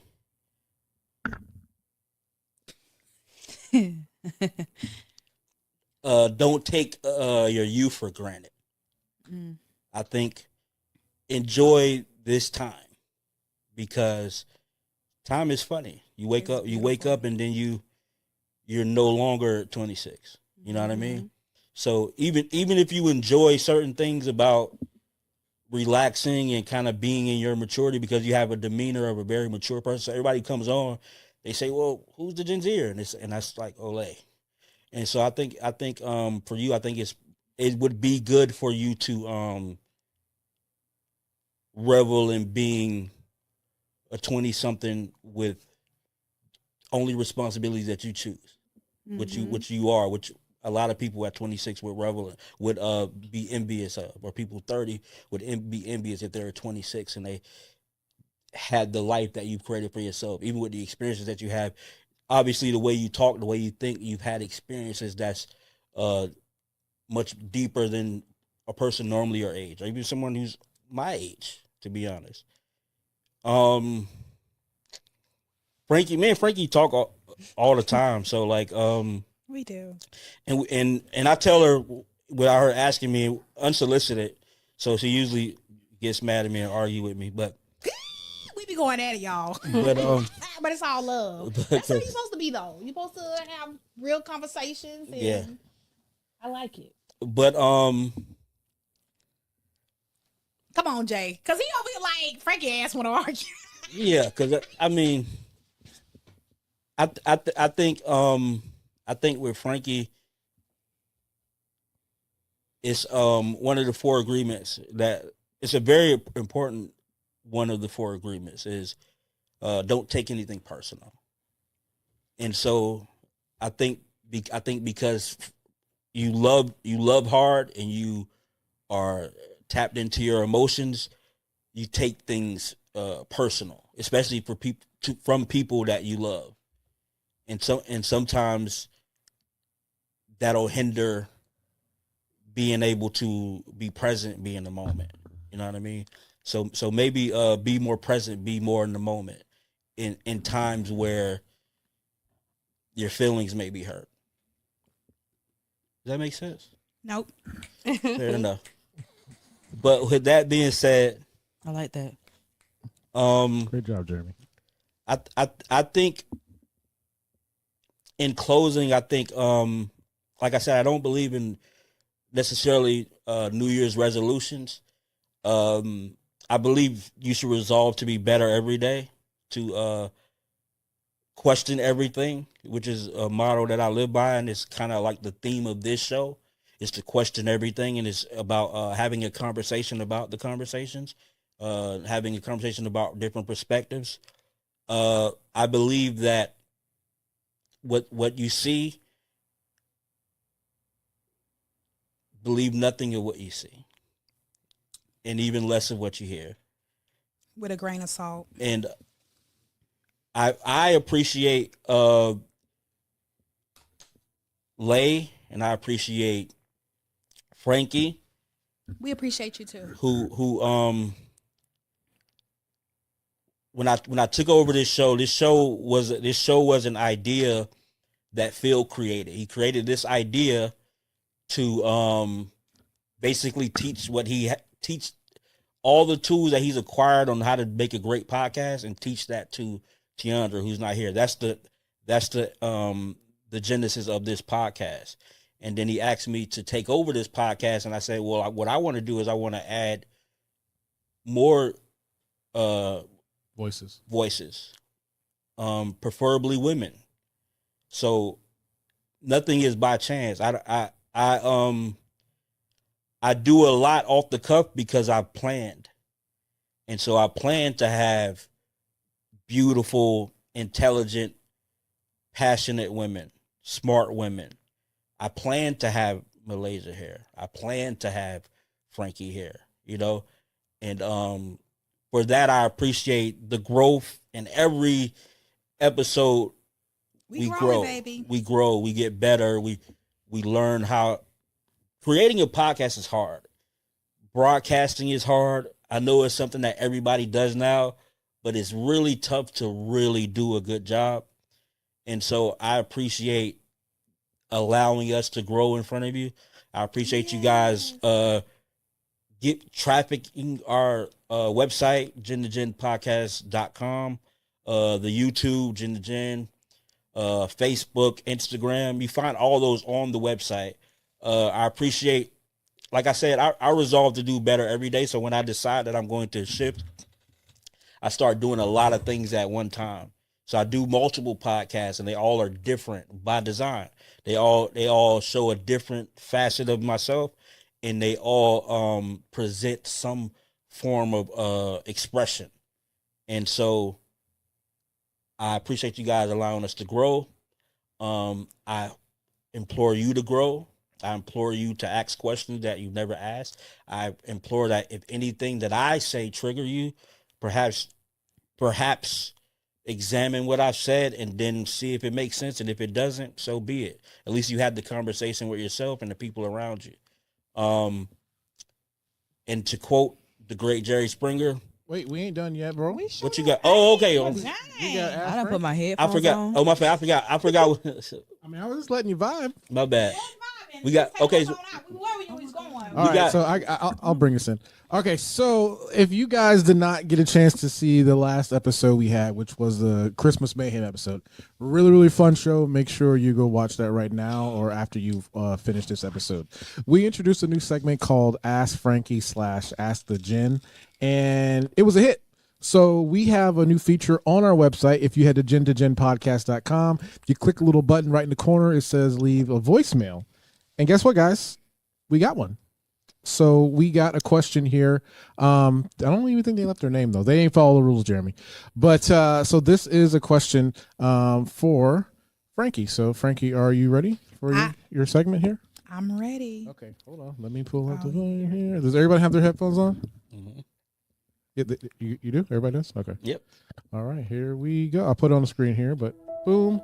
don't take your youth for granted. I think enjoy this time because time is funny. You wake up, and then you're no longer 26. You know what I mean? So even if you enjoy certain things about relaxing and kind of being in your maturity because you have a demeanor of a very mature person, so everybody comes on, they say, "Well, who's the Gen Zer?" And that's like Olay. And so I think for you, I think it would be good for you to revel in being a 20-something with only responsibilities that you choose, which you are, which a lot of people at 26 would revel in, would be envious of, or people 30 would be envious if they're 26 and they had the life that you've created for yourself, even with the experiences that you have. Obviously, the way you talk, the way you think, you've had experiences that's much deeper than a person normally your age, or even someone who's my age, to be honest. Frankie, me and Frankie talk all the time, so like, We do. and I tell her without her asking me unsolicited, so she usually gets mad at me and argue with me, but We be going at it, y'all. but it's all love. That's how you're supposed to be, though. You're supposed to have real conversations. And yeah, I like it. but Come on, Jay, because he over here like Frankie ass want to argue. yeah, because I mean, I think with Frankie, it's one of the 4 agreements that it's a very important one of the 4 agreements is don't take anything personal. And so I think because you love hard and you are tapped into your emotions, you take things personal, especially for from people that you love. And sometimes that'll hinder being able to be present, be in the moment. You know what I mean? So maybe be more present, be more in the moment in times where your feelings may be hurt. Does that make sense? Nope. Fair enough. But with that being said, I like that. Great job, Jeremy. I think in closing, I think like I said, I don't believe in necessarily New Year's resolutions. I believe you should resolve to be better every day, to question everything, which is a motto that I live by, and it's kind of like the theme of this show, is to question everything, and it's about having a conversation about the conversations, having a conversation about different perspectives. I believe that what you see, believe nothing of what you see, and even less of what you hear. With a grain of salt. And I appreciate Lay, and I appreciate Frankie. We appreciate you too. Who when I took over this show was an idea that Phil created. He created this idea to basically teach teach all the tools that he's acquired on how to make a great podcast, and teach that to Tiandra, who's not here. That's the genesis of this podcast. And then he asked me to take over this podcast, and I said, well, what I want to do is I want to add more Voices, preferably women. So nothing is by chance. I do a lot off the cuff because I planned. And so I plan to have beautiful, intelligent, passionate women, smart women. I plan to have Malaysia here. I plan to have Frankie here, you know? And for that, I appreciate the growth. In every episode, we grow. Baby. We grow. We get better. We learn how. Creating a podcast is hard. Broadcasting is hard. I know it's something that everybody does now, but it's really tough to really do a good job. And so I appreciate allowing us to grow in front of you. I appreciate you guys get trafficking our website, gen2genpodcast.com, the YouTube, Gen to Gen, Facebook, Instagram. You find all those on the website. I appreciate, like I said, I resolve to do better every day. So when I decide that I'm going to shift, I start doing a lot of things at one time. So I do multiple podcasts, and they all are different by design. They all show a different facet of myself, and they all present some form of expression. And so I appreciate you guys allowing us to grow. I implore you to grow. I implore you to ask questions that you've never asked. I implore that if anything that I say trigger you, perhaps examine what I've said and then see if it makes sense. And if it doesn't, so be it. At least you had the conversation with yourself and the people around you. And to quote the great Jerry Springer, Wait, we ain't done yet, bro. what you got? Oh, okay. You got I done put my headphones I forgot. on. Oh, my bad. I forgot. I mean, I was just letting you vibe. My bad. We got okay. So, All right, so I'll bring us in. Okay, so if you guys did not get a chance to see the last episode we had, which was the Christmas Mayhem episode, really fun show. Make sure you go watch that right now or after you've finished this episode. We introduced a new segment called Ask Frankie / Ask the Gen, and it was a hit. So we have a new feature on our website. If you head to gen2genpodcast.com, you click a little button right in the corner. It says leave a voicemail. And guess what, guys? We got one. So we got a question here. I don't even think they left their name, though. They ain't follow the rules, Jeremy. But so this is a question for Frankie. So, Frankie, are you ready for your segment here? I'm ready. Okay, hold on. Let me pull up the volume here. Does everybody have their headphones on? Mhm. Yeah, you do? Everybody does? Okay. Yep. All right, here we go. I'll put it on the screen here, but boom.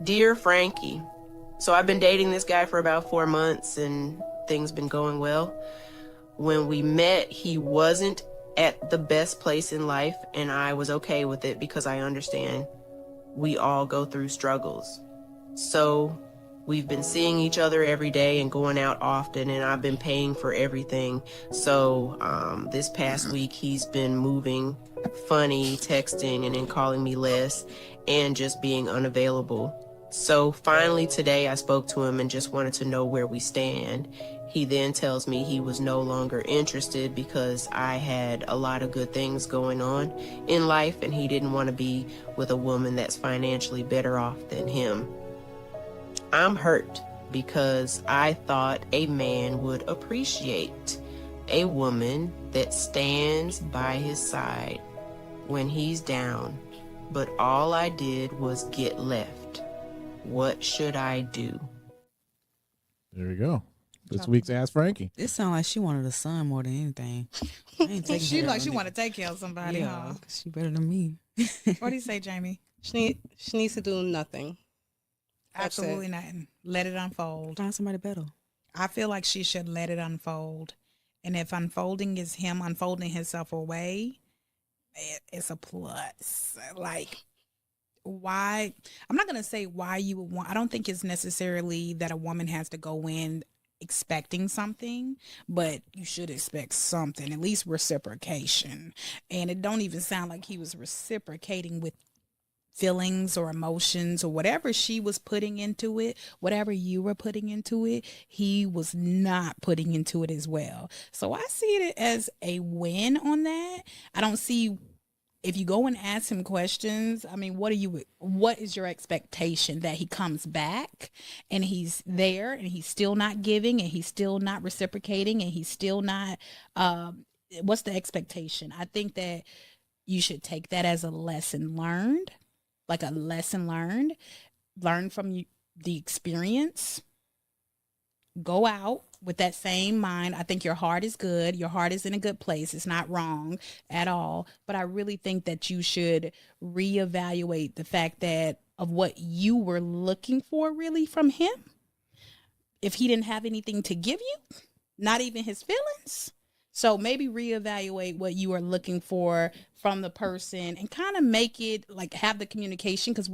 Dear Frankie, so I've been dating this guy for about 4 months and things been going well. When we met, he wasn't at the best place in life, and I was okay with it because I understand we all go through struggles. So we've been seeing each other every day and going out often, and I've been paying for everything. So this past week, he's been moving funny, texting, and then calling me less, and just being unavailable. So finally today I spoke to him and just wanted to know where we stand. He then tells me he was no longer interested because I had a lot of good things going on in life, and he didn't want to be with a woman that's financially better off than him. I'm hurt because I thought a man would appreciate a woman that stands by his side when he's down, but all I did was get left. What should I do? There we go. This week's Ask Frankie. It sounds like she wanted a son more than anything. I ain't taking She care like of she no want to take care of somebody. nigga. Huh? Yeah, she better than me. What do you say, Jamie? She needs to do nothing. That's it. Absolutely nothing. Let it unfold. Find somebody better. I feel like she should let it unfold. And if unfolding is him unfolding himself away, it's a plus. Like, why? I'm not going to say why you would want. I don't think it's necessarily that a woman has to go in expecting something, but you should expect something, at least reciprocation. And it don't even sound like he was reciprocating with feelings or emotions or whatever she was putting into it, whatever you were putting into it, he was not putting into it as well. So I see it as a win on that. I don't see, if you go and ask him questions, I mean, what is your expectation that he comes back and he's there and he's still not giving and he's still not reciprocating and he's still not, what's the expectation? I think that you should take that as a lesson learned, like a lesson learned, learn from the experience, go out with that same mind. I think your heart is good. Your heart is in a good place. It's not wrong at all. But I really think that you should reevaluate the fact that of what you were looking for really from him. If he didn't have anything to give you, not even his feelings, So maybe reevaluate what you are looking for from the person and kind of make it like have the communication. Because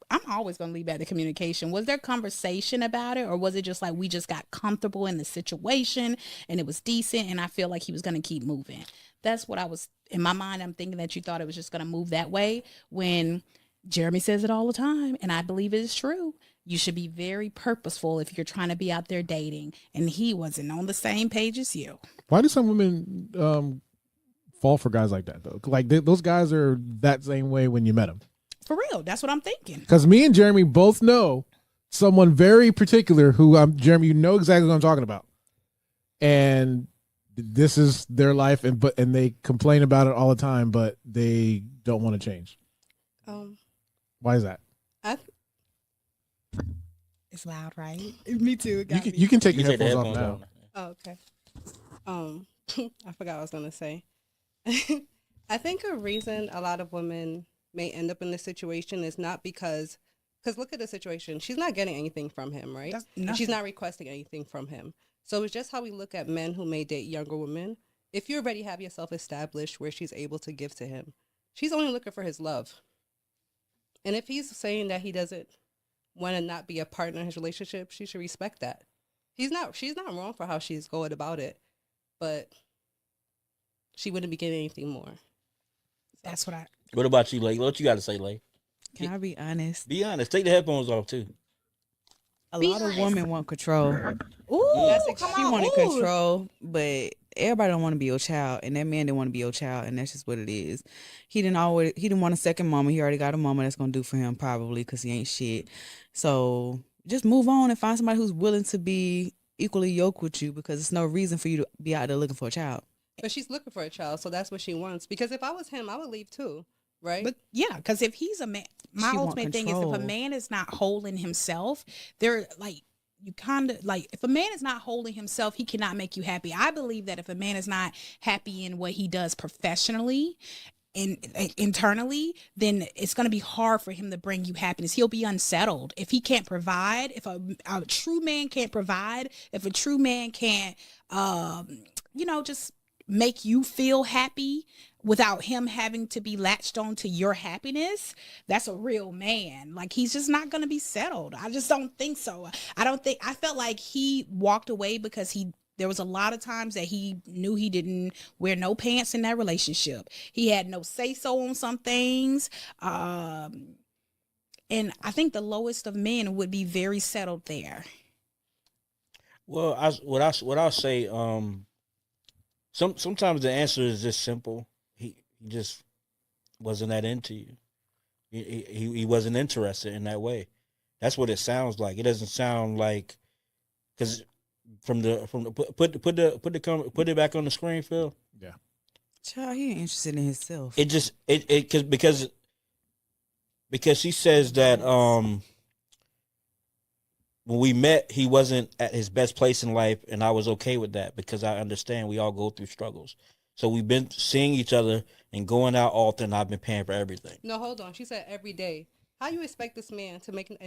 I'm always going to leave at the communication. Was there conversation about it, or was it just like we just got comfortable in the situation and it was decent and I feel like he was going to keep moving? That's what I was in my mind. I'm thinking that you thought it was just going to move that way when Jeremy says it all the time. And I believe it is true. You should be very purposeful if you're trying to be out there dating. And he wasn't on the same page as you. Why do some women fall for guys like that though? Like those guys are that same way when you met them. For real, that's what I'm thinking. Because me and Jeremy both know someone very particular who Jeremy, you know exactly what I'm talking about, and this is their life, and they complain about it all the time, but they don't want to change. Why is that? It's loud, right? Me too. You can take You your take the headphones off headphones now. Oh, okay. I forgot what I was gonna say. I think a reason a lot of women may end up in this situation is not because look at the situation. She's not getting anything from him, right? And she's not requesting anything from him. So it's just how we look at men who may date younger women. If you already have yourself established where she's able to give to him, she's only looking for his love. And if he's saying that he doesn't want to not be a partner in his relationship, she should respect that. She's not wrong for how she's going about it, but she wouldn't be getting anything more. That's what I. What about you, Lay? What you got to say, Lay? Can I be honest? Be honest. Take the headphones off too. A lot of women want control. Ooh, She wanted control, but everybody don't want to be your child, and that man didn't want to be your child, and that's just what it is. He didn't want a second mama. He already got a mama that's gonna do for him probably because he ain't shit. So just move on and find somebody who's willing to be equally yoked with you, because there's no reason for you to be out there looking for a child. But she's looking for a child, so that's what she wants. Because if I was him, I would leave too, right? But yeah, because if he's a man, my She want ultimate thing is if a control. man is not holding himself, they're like, you kind of like, if a man is not holding himself, he cannot make you happy. I believe that if a man is not happy in what he does professionally and internally, then it's going to be hard for him to bring you happiness. He'll be unsettled if he can't provide. If a true man can't provide, if a true man can't, just make you feel happy without him having to be latched on to your happiness, that's a real man. Like, he's just not going to be settled. I just don't think so. I felt like he walked away because there was a lot of times that he knew he didn't wear no pants in that relationship. He had no say-so on some things. And I think the lowest of men would be very settled there. Well, what I'll say, sometimes the answer is just simple. He just wasn't that into you. He wasn't interested in that way. That's what it sounds like. It doesn't sound like, because put it back on the screen, Phil. Yeah. Child, he ain't interested in himself. It just because she says that when we met, he wasn't at his best place in life, and I was okay with that because I understand we all go through struggles. So we've been seeing each other and going out often. I've been paying for everything. No, hold on. She said every day. How you expect this man to make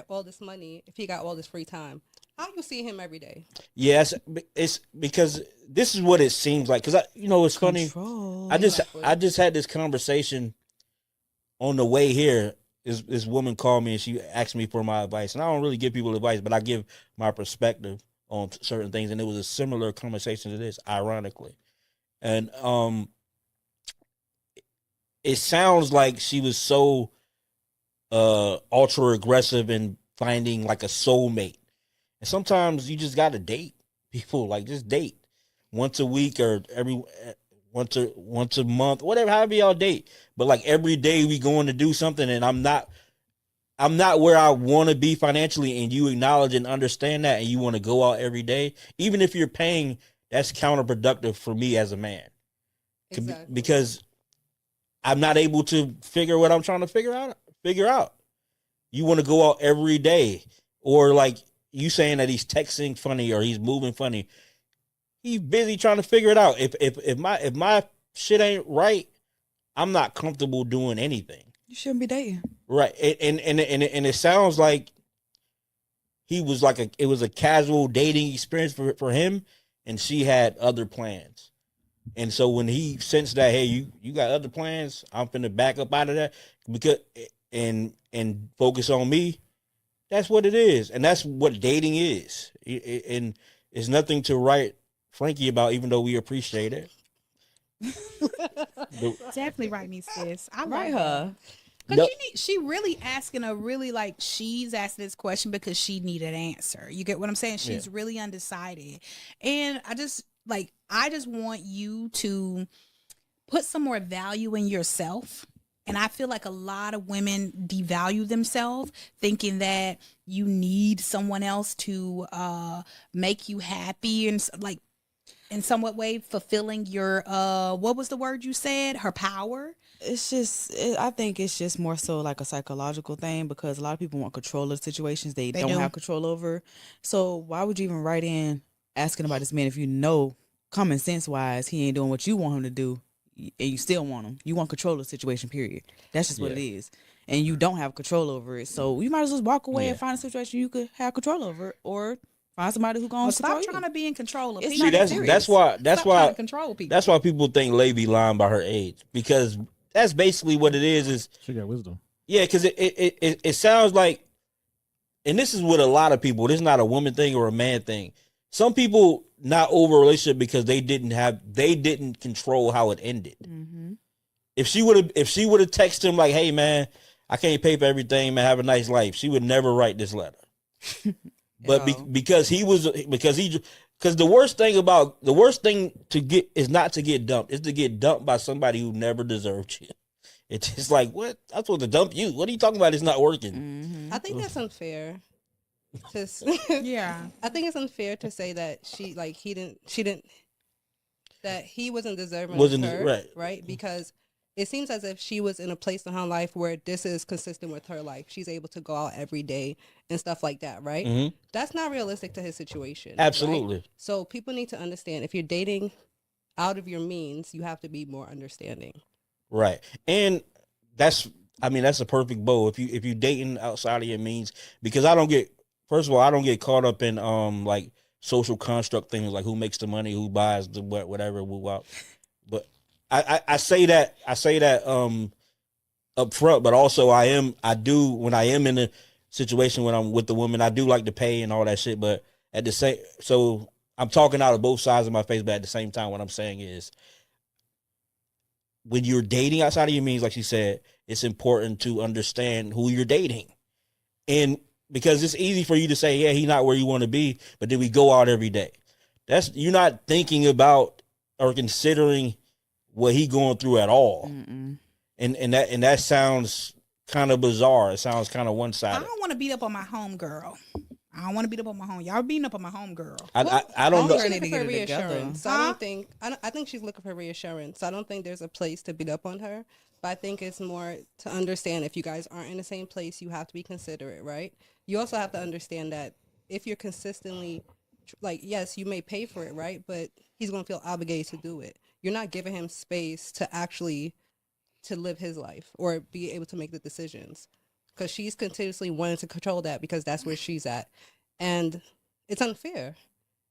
all this money if he got all this free time? How you see him every day? Yes, it's because this is what it seems like. Because it's funny. Control. I just had this conversation on the way here. This woman called me and she asked me for my advice, and I don't really give people advice, but I give my perspective on certain things. And it was a similar conversation to this, ironically. And it sounds like she was so ultra aggressive in finding like a soulmate. And sometimes you just gotta date people, like just date once a week or once a month, whatever, however y'all date. But like every day we going to do something, and I'm not where I want to be financially, and you acknowledge and understand that, and you want to go out every day, even if you're paying. That's counterproductive for me as a man. Exactly. Because I'm not able to figure what I'm trying to figure out. You want to go out every day, or like you saying that he's texting funny or he's moving funny. He's busy trying to figure it out. If my shit ain't right, I'm not comfortable doing anything. You shouldn't be dating. Right. And it sounds like he was like it was a casual dating experience for him, and she had other plans. And so when he sensed that, hey, you got other plans, I'm finna back up out of that because and focus on me. That's what it is, and that's what dating is. And it's nothing to write Frankie about, even though we appreciate it. Definitely write me, sis. I Right, love her. Because she really asking a really like she's asking this question because she needed an answer. You get what I'm saying? She's really undecided. And I just want you to put some more value in yourself. And I feel like a lot of women devalue themselves, thinking that you need someone else to make you happy and like in somewhat way fulfilling your what was the word you said? Her power. It's just, I think it's just more so like a psychological thing because a lot of people want control of situations they don't do. have control over. So why would you even write in asking about this man if you know common sense wise he ain't doing what you want him to do and you still want him? You want control of the situation, period. That's just what it is. And you don't have control over it. So you might as well walk away and find a situation you could have control over or find somebody who gonna Stop control trying to be in control of It's people. not that's why Stop trying to control people. that's why people think Lay be lying by her age, because that's basically what it is She got wisdom. yeah, because it sounds like, and this is with a lot of people, this is not a woman thing or a man thing. Some people not over a relationship because they didn't control how it ended. Mm-hmm. If she would have texted him like, hey man, I can't pay for everything, man, have a nice life, she would never write this letter. But because the worst thing to get is not to get dumped. It's to get dumped by somebody who never deserved you. It's just like, what? I'm supposed to dump you. What are you talking about? It's not working. Mm-hmm. I think that's unfair. Yeah. I think it's unfair to say that that he wasn't deserving of her, right? Because it seems as if she was in a place in her life where this is consistent with her life. She's able to go out every day and stuff like that, right? Mm-hmm. That's not realistic to his situation. Absolutely. Right? So people need to understand, if you're dating out of your means, you have to be more understanding. Right. And that's a perfect bow. If you dating outside of your means, because I don't get caught up in like social construct things like who makes the money, who buys the whatever, but I say that up front, but also when I am in a situation when I'm with the woman, I do like to pay and all that shit, but so I'm talking out of both sides of my face, but at the same time what I'm saying is, when you're dating outside of your means, like she said, it's important to understand who you're dating. And because it's easy for you to say, yeah, he's not where you want to be, but then we go out every day. You're not thinking about or considering what he going through at all. Mm-mm. And that sounds kind of bizarre. It sounds kind of I one-sided. don't want to beat up on my home girl. I don't want to beat up on my home. Y'all beating up on my home girl. I don't know. She's Need to looking for get it together. reassurance. So I think she's looking for reassurance. So I don't think there's a place to beat up on her. But I think it's more to understand, if you guys aren't in the same place, you have to be considerate, right? You also have to understand that if you're consistently, like, yes, you may pay for it, right? But he's going to feel obligated to do it. You're not giving him space to actually to live his life or be able to make the decisions, because she's continuously wanting to control that because that's where she's at. And it's unfair,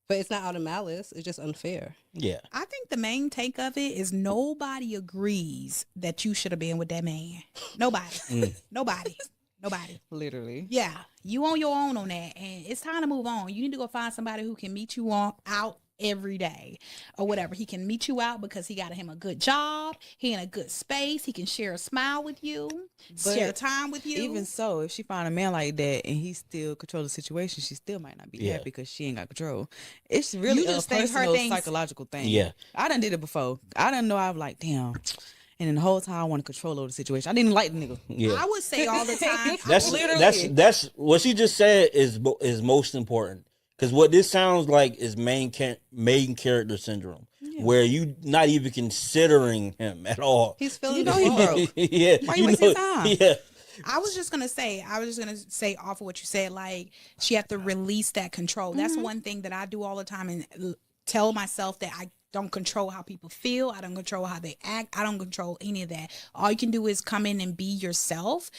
but it's not out of malice. It's just unfair. Yeah. I think the main take of it is nobody agrees that you should have been with that man. Nobody. Nobody. Literally. Yeah. You on your own on that. And it's time to move on. You need to go find somebody who can meet you out every day or whatever. He can meet you out because he got him a good job. He in a good space. He can share a smile with you, share time with you. Even so, if she find a man like that and he still control the situation, she still might not be happy because she ain't got control. It's really You a just think her personal things- psychological thing. Yeah. I done did it before. I didn't know. I was like, damn. And then the whole time I want to control over the situation. I didn't like the nigga. Yeah. I would say all the time. That's what she just said is most important, because what this sounds like is main character syndrome, where you not even considering him at all. He's feeling You know he broke. Yeah, Why you wasting time? Yeah, I was just gonna say off of what you said, like she had to release that control. That's one thing that I do all the time, and tell myself that I don't control how people feel. I don't control how they act. I don't control any of that. All you can do is come in and be yourself.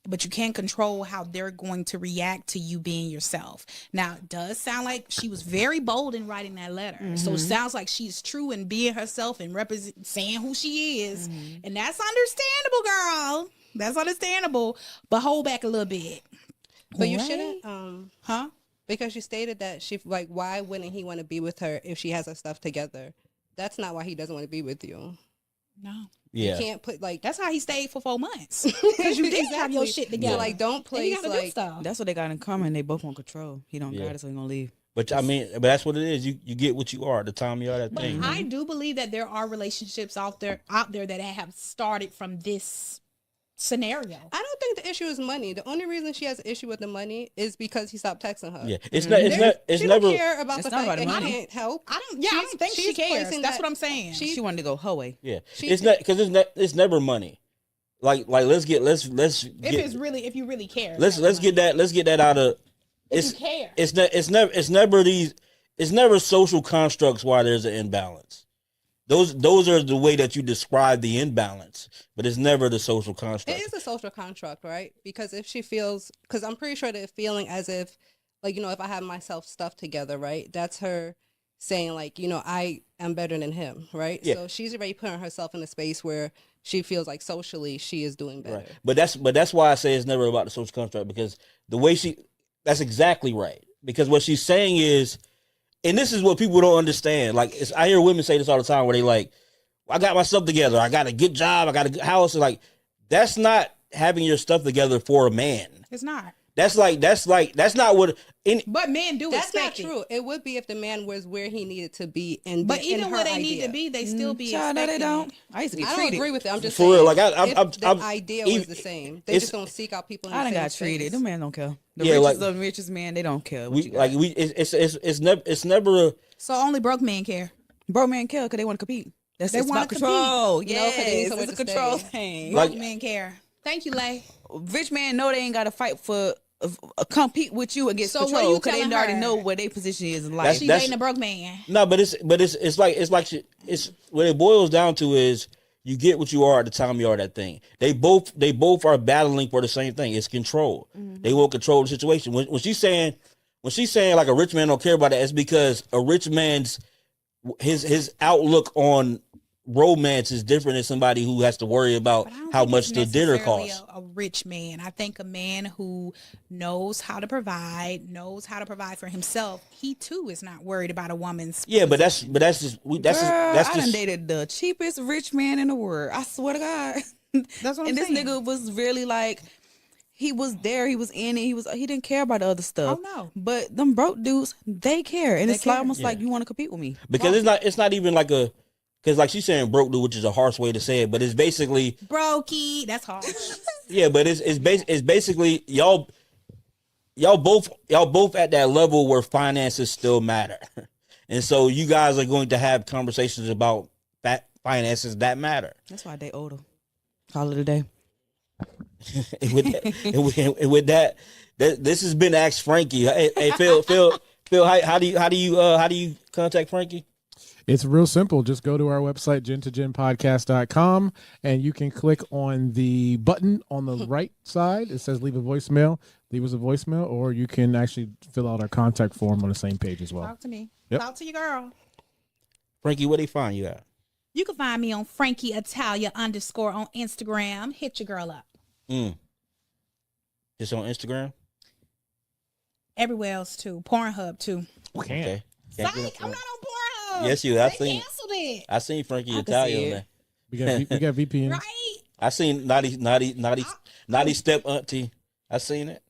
but you can't control how they're going to react to you being yourself. Now, it does sound like she was very bold in writing that letter. So it sounds like she's true in being herself and saying who she is. And that's understandable, girl. That's understandable. But hold back a little bit. But you shouldn't, Huh? because you stated that why wouldn't he want to be with her if she has her stuff together? That's not why he doesn't want to be with you. No. Yeah. You can't put That's how he stayed for 4 months. Because you did have your shit together. So don't And place you gotta do stuff. That's what they got in common. They both want control. He don't got it, so he gonna leave. But I mean, but that's what it is. You get what you are at the time you are that thing. But I do believe that there are relationships out there that have started from this scenario. I don't think the issue is money. The only reason she has an issue with the money is because he stopped texting her. Yeah, it's not. It's she never. don't care about It's the not fact about the that money. he can't help. I don't think she she's cares. placing That's that- what I'm saying. She wanted to go her way. Yeah, She- it's not because it's never money. Like let's get if you really care. let's get that out of. If you care. It's never social constructs why there's an imbalance. Those are the way that you describe the imbalance, but it's never the social construct. It is a social construct, right? Because if she feels, because I'm pretty sure they're feeling as if, like, if I have myself stuff together, right? That's her saying, like, I am better than him, right? Yeah. So she's already putting herself in a space where she feels like socially she is doing better. Right. But that's why I say it's never about the social construct, because the way that's exactly right. Because what she's saying is, and this is what people don't understand. Like, I hear women say this all the time where they like, I got my stuff together. I got a good job. I got a good house. And like, that's not having your stuff together for a man. It's not. That's not what. But men do That's not expect it. true. It would be if the man was where he needed to be, and But in even her where they idea. need to be, they still be Child, no, expecting they don't. it. I used to get I treated. don't agree with it. I'm just For saying, real, like, if the I'm idea even- was the same. They it's- just don't seek out people. In I the done same got treated. space. Them men don't care. The Yeah, richest like- of the richest man, they don't care. What we you got. like we it's never a. So only broke men care. Bro, man, kill because they want to compete. That's They it's wanna about control. compete, 'cause they need Yes, somewhere it's a to control stay. thing. Like- Broke men care. Thank you, Lay. Rich man know they ain't got to fight for compete with you against So what control you because they telling already her? know where their position is in life. She That's- dating a broke man. No, but it's what it boils down to is you get what you are at the time you are that thing. They both are battling for the same thing. It's control. They want control the situation. When she's saying like a rich man don't care about that, it's because a rich man's his outlook on romance is different than somebody who has to worry about But I don't how think much it's the dinner necessarily costs. A rich man. I think a man who knows how to provide for himself. He too is not worried about a woman's. Yeah, but that's just Girl, I done dated the cheapest rich man in the world. I swear to God. That's what I'm And this saying. nigga was really like, he was there, he was in it, he didn't care about the other stuff. Oh, no. But them broke dudes, they care, and They it's like care. almost like Yeah. you want to compete with me. because it's not even like a because like she's saying broke dude, which is a harsh way to say it, but it's basically Brokey. That's hard. yeah, but it's basically y'all both at that level where finances still matter, and so you guys are going to have conversations about finances that matter. That's why they older. Call it a day. And with that, this has been Ask Frankie. Hey Phil, how do you contact Frankie? It's real simple. Just go to our website, gen2genpodcast.com, and you can click on the button on the right side. It says leave a voicemail. Leave us a voicemail, or you can actually fill out our contact form on the same page as well. Talk to me. Yep. Talk to your girl. Frankie, where they find you at? You can find me on Frankie Italia _ on Instagram. Hit your girl up. Just on Instagram? Everywhere else too. Pornhub too. Okay. Psych, Can't get up I'm on- not on Pornhub. Yes, you. I They seen. canceled it. I seen Frankie I can Italia see on it. there. We got VPN. Right? I seen naughty step auntie. I seen it.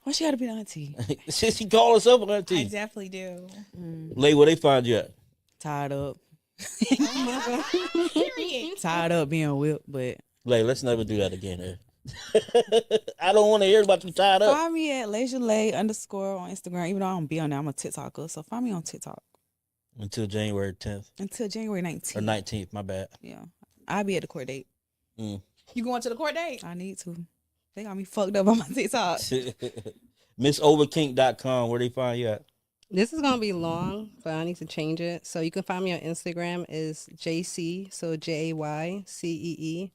Why she got to be the auntie? She called herself I auntie. definitely do. Lay, where they find you at? Tired up. Period. Tired up being whipped, but Lay, let's never do that again. I don't want to hear about you tied up. find me at LeisureLay _ on Instagram. Even though I don't be on there, I'm a TikToker. So find me on TikTok Until January 10th until January 19th. or 19th. My bad. Yeah. I'll be at the court date. You going to the court date? I need to. They got me fucked up on my TikTok. MissOverkink.com. Where they find you at? This is gonna be long, but I need to change it. So you can find me on Instagram is JC, so JAYCEE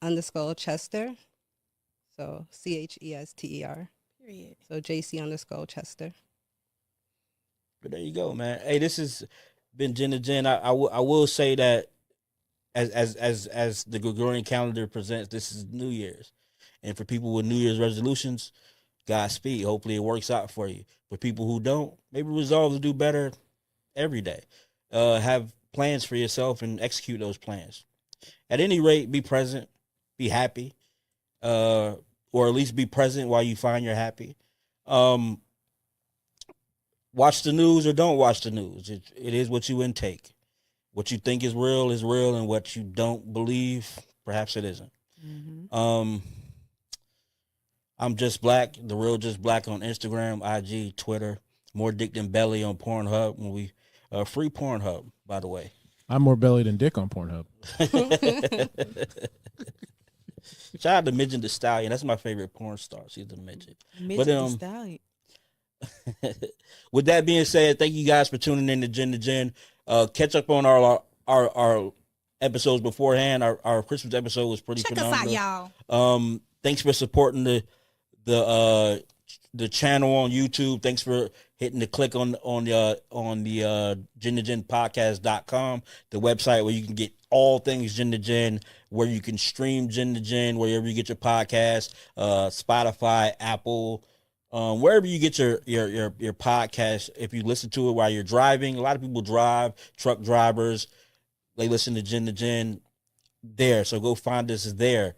_ Chester. So CHESTER. Period. So JC_Chester. But there you go, man. Hey, this has been Gen to Gen. I will say that as the Gregorian calendar presents, this is New Year's. And for people with New Year's resolutions, Godspeed. Hopefully it works out for you. For people who don't, maybe resolve to do better every day. Have plans for yourself and execute those plans. At any rate, be present, be happy, or at least be present while you find you're happy. Watch the news or don't watch the news. It is what you intake. What you think is real, and what you don't believe, perhaps it isn't. Mm-hmm. I'm Just Black, the real Just Black on Instagram, IG, Twitter. More dick than belly on Pornhub. When we free Pornhub, by the way. I'm more belly than dick on Pornhub. Shout out to Midget the Stallion. That's my favorite porn star. She's a midget. Midget the Stallion. With that being said, thank you guys for tuning in to Gen to Gen. Catch up on our episodes beforehand. Our Christmas episode was pretty phenomenal. Check us out, y'all. Thanks for supporting the channel on YouTube. Thanks for hitting the click on the Gen to Gen podcast.com, the website where you can get all things Gen to Gen, where you can stream Gen to Gen, wherever you get your podcast, Spotify, Apple, wherever you get your podcast. If you listen to it while you're driving, a lot of people drive, truck drivers, they listen to Gen there. So go find us there.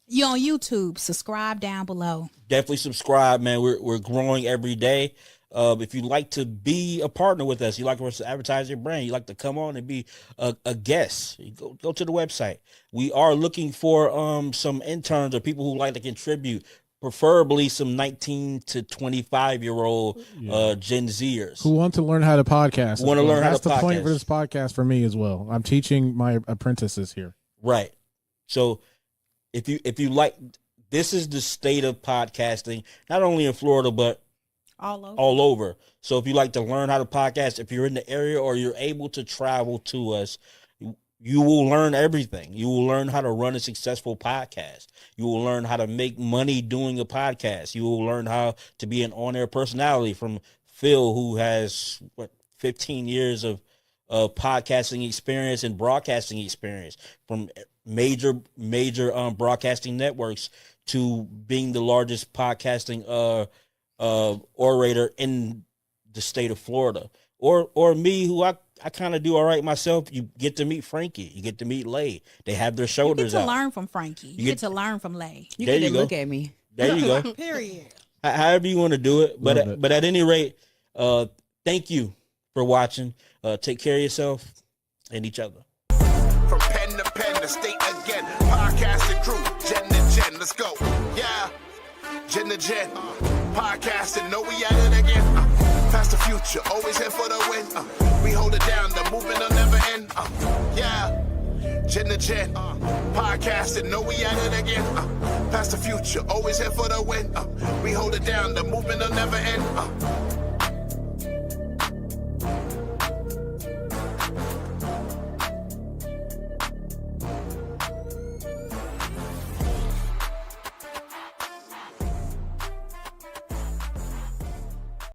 You on YouTube? Subscribe down below. Definitely subscribe, man. We're growing every day. If you'd like to be a partner with us, you like us to advertise your brand, you like to come on and be a guest, you go to the website. We are looking for some interns or people who like to contribute, preferably some 19 to 25-year-old Gen Zers who want to learn how to podcast. Want to learn how to podcast. That's the point for this podcast for me as well. I'm teaching my apprentices here. Right. So if you like, this is the state of podcasting, not only in Florida, but all over. So if you like to learn how to podcast, if you're in the area or you're able to travel to us, you will learn everything. You will learn how to run a successful podcast. You will learn how to make money doing a podcast. You will learn how to be an on-air personality from Phil, who has 15 years of podcasting experience and broadcasting experience from major broadcasting networks to being the largest podcasting orator in the state of Florida, or me, who I kind of do all right myself. You get to meet Frankie, you get to meet Lay. They have their shoulders out. You get to learn from Frankie. You get to learn from Lay. You get to look at me. There you go. Period. However you want to do it, but at any rate, thank you for watching. Take care of yourself and each other. From pen to pen, the state again. Podcasting crew, Gen to Gen, let's go. Yeah, Gen to Gen. Podcasting, know we at it again. Past the future, always here for the win. We hold it down, the movement will never end. Yeah, Gen to Gen. Podcasting, know we at it again. Past the future, always here for the win. We hold it down, the movement will never end.